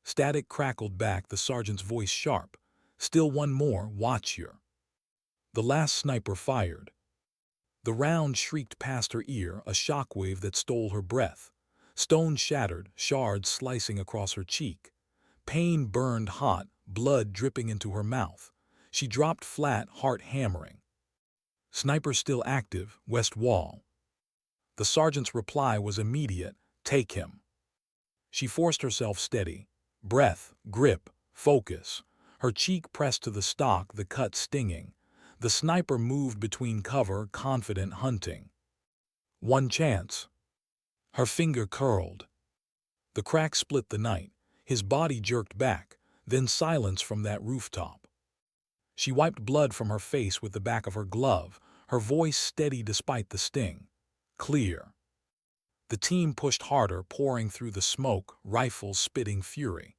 A: Static crackled back, the sergeant's voice sharp. "Still one more, watch your." The last sniper fired. The round shrieked past her ear, a shockwave that stole her breath. Stone shattered, shards slicing across her cheek. Pain burned hot, blood dripping into her mouth. She dropped flat, heart hammering. "Sniper still active, west wall." The sergeant's reply was immediate, "Take him." She forced herself steady. Breath, grip, focus. Her cheek pressed to the stock, the cut stinging. The sniper moved between cover, confident, hunting. One chance. Her finger curled. The crack split the night. His body jerked back, then silence from that rooftop. She wiped blood from her face with the back of her glove, her voice steady despite the sting. "Clear." The team pushed harder, pouring through the smoke, rifles spitting fury.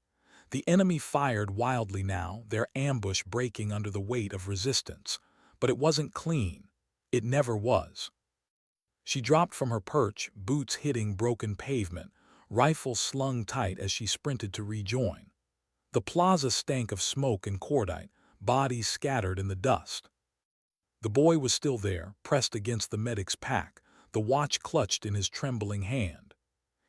A: The enemy fired wildly now, their ambush breaking under the weight of resistance. But it wasn't clean. It never was. She dropped from her perch, boots hitting broken pavement, rifle slung tight as she sprinted to rejoin. The plaza stank of smoke and cordite, bodies scattered in the dust. The boy was still there, pressed against the medic's pack, the watch clutched in his trembling hand.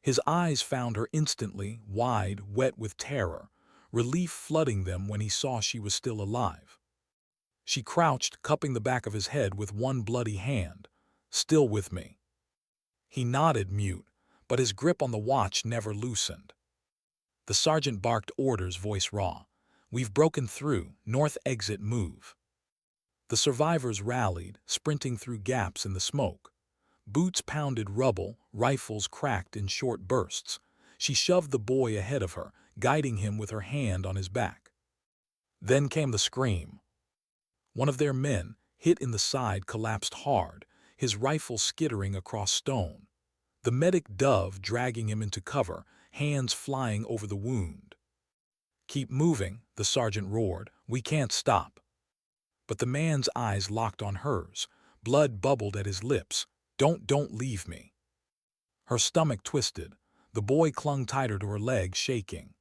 A: His eyes found her instantly, wide, wet with terror, relief flooding them when he saw she was still alive. She crouched, cupping the back of his head with one bloody hand. "Still with me." He nodded, mute, but his grip on the watch never loosened. The sergeant barked orders, voice raw. "We've broken through, north exit, move." The survivors rallied, sprinting through gaps in the smoke. Boots pounded rubble, rifles cracked in short bursts. She shoved the boy ahead of her, guiding him with her hand on his back. Then came the scream. One of their men, hit in the side, collapsed hard, his rifle skittering across stone. The medic dove, dragging him into cover, hands flying over the wound. "Keep moving," the sergeant roared. "We can't stop." But the man's eyes locked on hers. Blood bubbled at his lips. Don't leave me." Her stomach twisted. The boy clung tighter to her leg, shaking.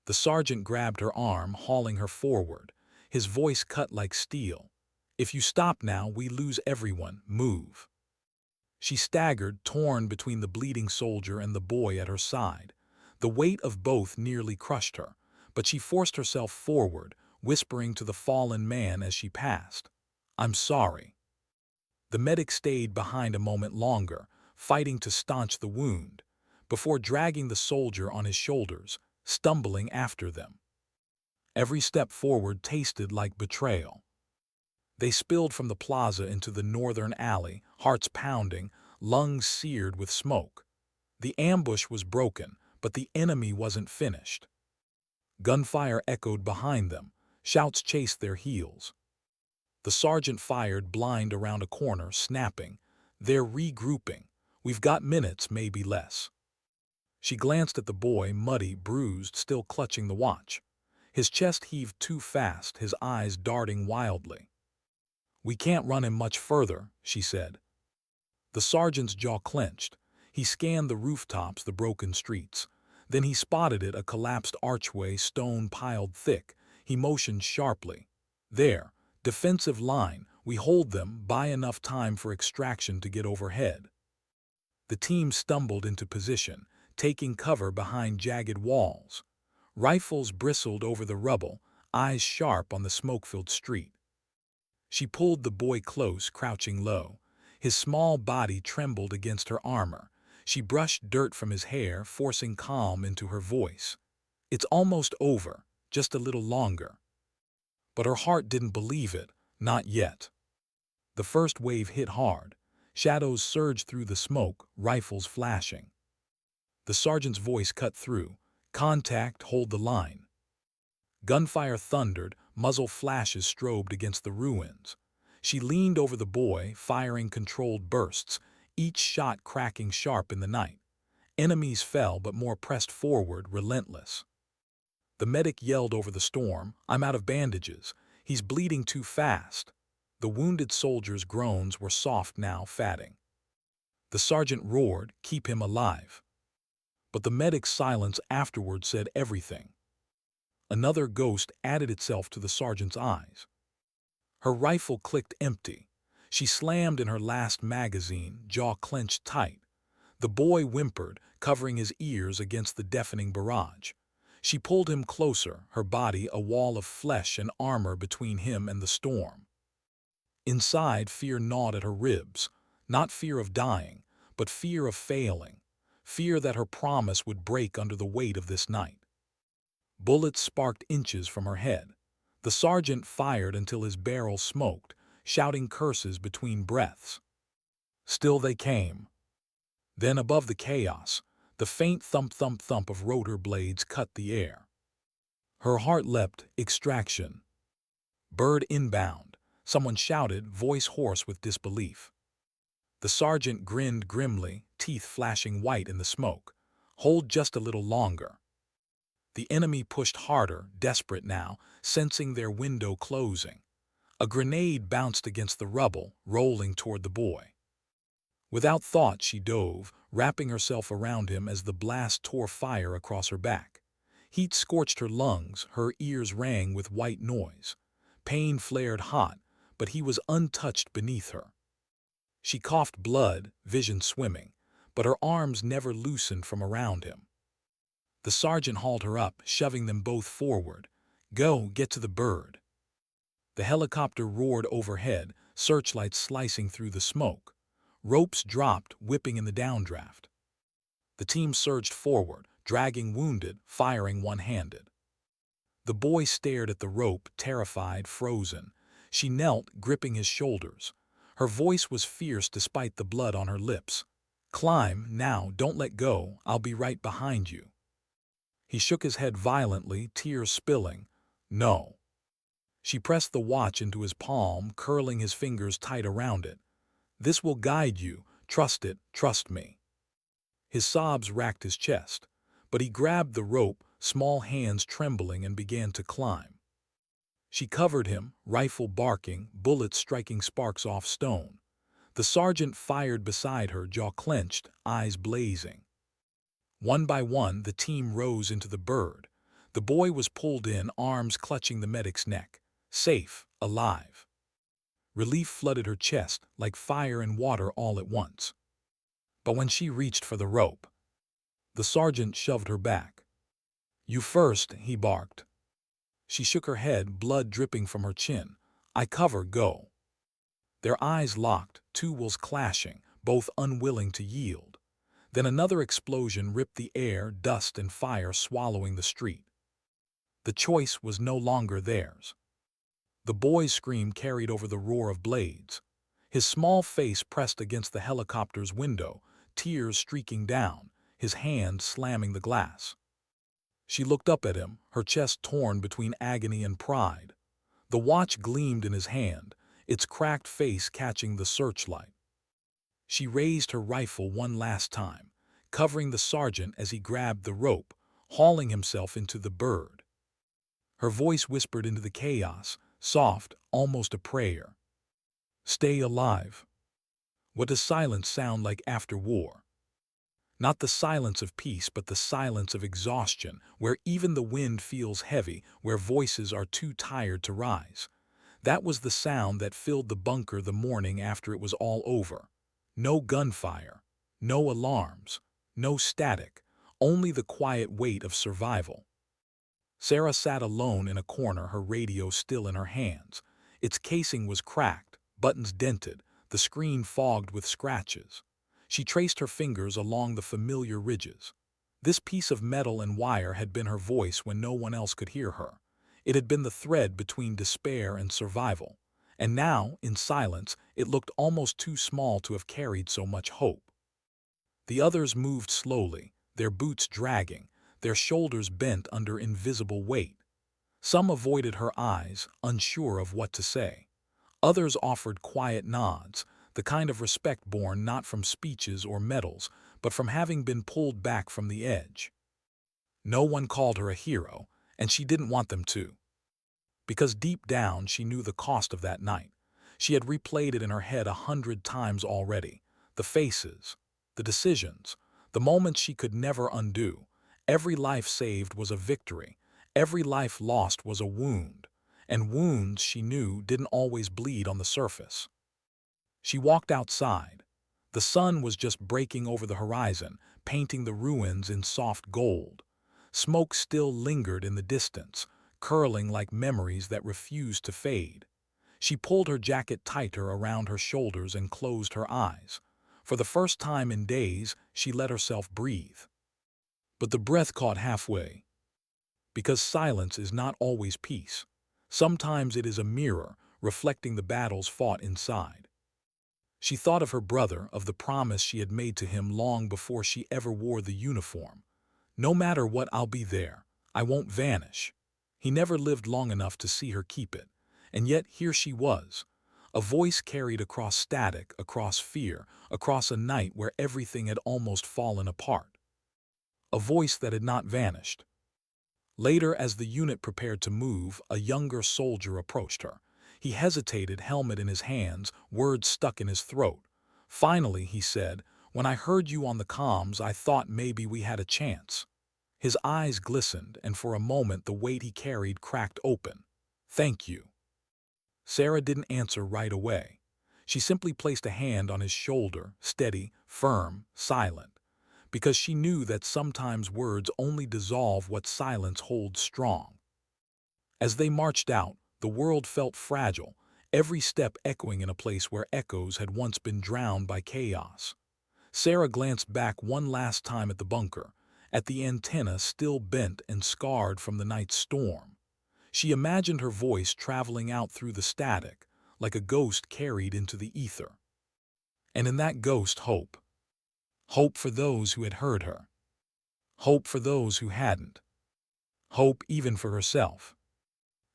A: The sergeant grabbed her arm, hauling her forward. His voice cut like steel. "If you stop now, we lose everyone. Move." She staggered, torn between the bleeding soldier and the boy at her side. The weight of both nearly crushed her, but she forced herself forward, whispering to the fallen man as she passed, "I'm sorry." The medic stayed behind a moment longer, fighting to staunch the wound, before dragging the soldier on his shoulders, stumbling after them. Every step forward tasted like betrayal. They spilled from the plaza into the northern alley, hearts pounding, lungs seared with smoke. The ambush was broken, but the enemy wasn't finished. Gunfire echoed behind them, shouts chased their heels. The sergeant fired blind around a corner, snapping, "They're regrouping. We've got minutes, maybe less." She glanced at the boy, muddy, bruised, still clutching the watch. His chest heaved too fast, his eyes darting wildly. "We can't run him much further," she said. The sergeant's jaw clenched. He scanned the rooftops, the broken streets. Then he spotted it, a collapsed archway, stone piled thick. He motioned sharply. "There, defensive line. We hold them, buy enough time for extraction to get overhead." The team stumbled into position, taking cover behind jagged walls. Rifles bristled over the rubble, eyes sharp on the smoke-filled street. She pulled the boy close, crouching low. His small body trembled against her armor. She brushed dirt from his hair, forcing calm into her voice. "It's almost over, just a little longer." But her heart didn't believe it, not yet. The first wave hit hard. Shadows surged through the smoke, rifles flashing. The sergeant's voice cut through. "Contact, hold the line." Gunfire thundered, muzzle flashes strobed against the ruins. She leaned over the boy, firing controlled bursts, each shot cracking sharp in the night. Enemies fell, but more pressed forward, relentless. The medic yelled over the storm, "I'm out of bandages. He's bleeding too fast." The wounded soldier's groans were soft now, fatting. The sergeant roared, "Keep him alive." But the medic's silence afterward said everything. Another ghost added itself to the sergeant's eyes. Her rifle clicked empty. She slammed in her last magazine, jaw clenched tight. The boy whimpered, covering his ears against the deafening barrage. She pulled him closer, her body a wall of flesh and armor between him and the storm. Inside, fear gnawed at her ribs, not fear of dying, but fear of failing, fear that her promise would break under the weight of this night. Bullets sparked inches from her head. The sergeant fired until his barrel smoked, shouting curses between breaths. Still they came. Then above the chaos, the faint thump-thump-thump of rotor blades cut the air. Her heart leapt, extraction. Bird inbound, someone shouted, voice hoarse with disbelief. The sergeant grinned grimly, teeth flashing white in the smoke. "Hold just a little longer." The enemy pushed harder, desperate now, sensing their window closing. A grenade bounced against the rubble, rolling toward the boy. Without thought, she dove, wrapping herself around him as the blast tore fire across her back. Heat scorched her lungs, her ears rang with white noise. Pain flared hot, but he was untouched beneath her. She coughed blood, vision swimming, but her arms never loosened from around him. The sergeant hauled her up, shoving them both forward. "Go, get to the bird." The helicopter roared overhead, searchlights slicing through the smoke. Ropes dropped, whipping in the downdraft. The team surged forward, dragging wounded, firing one-handed. The boy stared at the rope, terrified, frozen. She knelt, gripping his shoulders. Her voice was fierce despite the blood on her lips. "Climb, now, don't let go, I'll be right behind you." He shook his head violently, tears spilling. "No." She pressed the watch into his palm, curling his fingers tight around it. "This will guide you. Trust it, trust me." His sobs racked his chest, but he grabbed the rope, small hands trembling, and began to climb. She covered him, rifle barking, bullets striking sparks off stone. The sergeant fired beside her, jaw clenched, eyes blazing. One by one, the team rose into the bird. The boy was pulled in, arms clutching the medic's neck. Safe, alive. Relief flooded her chest, like fire and water all at once. But when she reached for the rope, the sergeant shoved her back. "You first," he barked. She shook her head, blood dripping from her chin. "I cover, go." Their eyes locked, two wills clashing, both unwilling to yield. Then another explosion ripped the air, dust and fire swallowing the street. The choice was no longer theirs. The boy's scream carried over the roar of blades. His small face pressed against the helicopter's window, tears streaking down, his hand slamming the glass. She looked up at him, her chest torn between agony and pride. The watch gleamed in his hand, its cracked face catching the searchlight. She raised her rifle one last time, covering the sergeant as he grabbed the rope, hauling himself into the bird. Her voice whispered into the chaos, soft, almost a prayer. Stay alive. What does silence sound like after war? Not the silence of peace, but the silence of exhaustion, where even the wind feels heavy, where voices are too tired to rise. That was the sound that filled the bunker the morning after it was all over. No gunfire, no alarms, no static, only the quiet weight of survival. Sarah sat alone in a corner, her radio still in her hands. Its casing was cracked, buttons dented, the screen fogged with scratches. She traced her fingers along the familiar ridges. This piece of metal and wire had been her voice when no one else could hear her. It had been the thread between despair and survival. And now, in silence, it looked almost too small to have carried so much hope. The others moved slowly, their boots dragging, their shoulders bent under invisible weight. Some avoided her eyes, unsure of what to say. Others offered quiet nods, the kind of respect born not from speeches or medals, but from having been pulled back from the edge. No one called her a hero, and she didn't want them to. Because deep down she knew the cost of that night. She had replayed it in her head 100 times already. The faces, the decisions, the moments she could never undo. Every life saved was a victory. Every life lost was a wound. And wounds, she knew, didn't always bleed on the surface. She walked outside. The sun was just breaking over the horizon, painting the ruins in soft gold. Smoke still lingered in the distance, curling like memories that refused to fade. She pulled her jacket tighter around her shoulders and closed her eyes. For the first time in days, she let herself breathe. But the breath caught halfway. Because silence is not always peace. Sometimes it is a mirror, reflecting the battles fought inside. She thought of her brother, of the promise she had made to him long before she ever wore the uniform. No matter what, I'll be there. I won't vanish. He never lived long enough to see her keep it. And yet here she was. A voice carried across static, across fear, across a night where everything had almost fallen apart. A voice that had not vanished. Later, as the unit prepared to move, a younger soldier approached her. He hesitated, helmet in his hands, words stuck in his throat. Finally, he said, "When I heard you on the comms, I thought maybe we had a chance." His eyes glistened, and for a moment the weight he carried cracked open. "Thank you." Sarah didn't answer right away. She simply placed a hand on his shoulder, steady, firm, silent, because she knew that sometimes words only dissolve what silence holds strong. As they marched out, the world felt fragile, every step echoing in a place where echoes had once been drowned by chaos. Sarah glanced back one last time at the bunker, at the antenna still bent and scarred from the night's storm. She imagined her voice traveling out through the static, like a ghost carried into the ether. And in that ghost, hope. Hope for those who had heard her. Hope for those who hadn't. Hope even for herself.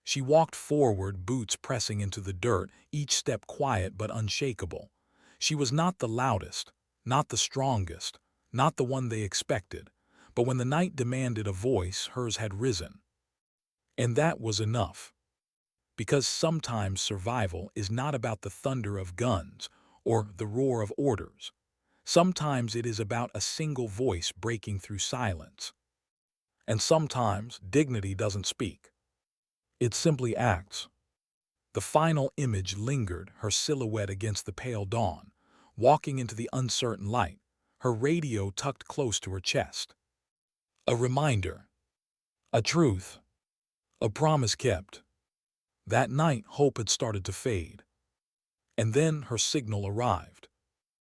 A: She walked forward, boots pressing into the dirt, each step quiet but unshakable. She was not the loudest, not the strongest, not the one they expected, but when the night demanded a voice, hers had risen. And that was enough. Because sometimes survival is not about the thunder of guns or the roar of orders. Sometimes it is about a single voice breaking through silence. And sometimes dignity doesn't speak. It simply acts. The final image lingered, her silhouette against the pale dawn, walking into the uncertain light, her radio tucked close to her chest. A reminder. A truth. A promise kept. That night, hope had started to fade. And then her signal arrived.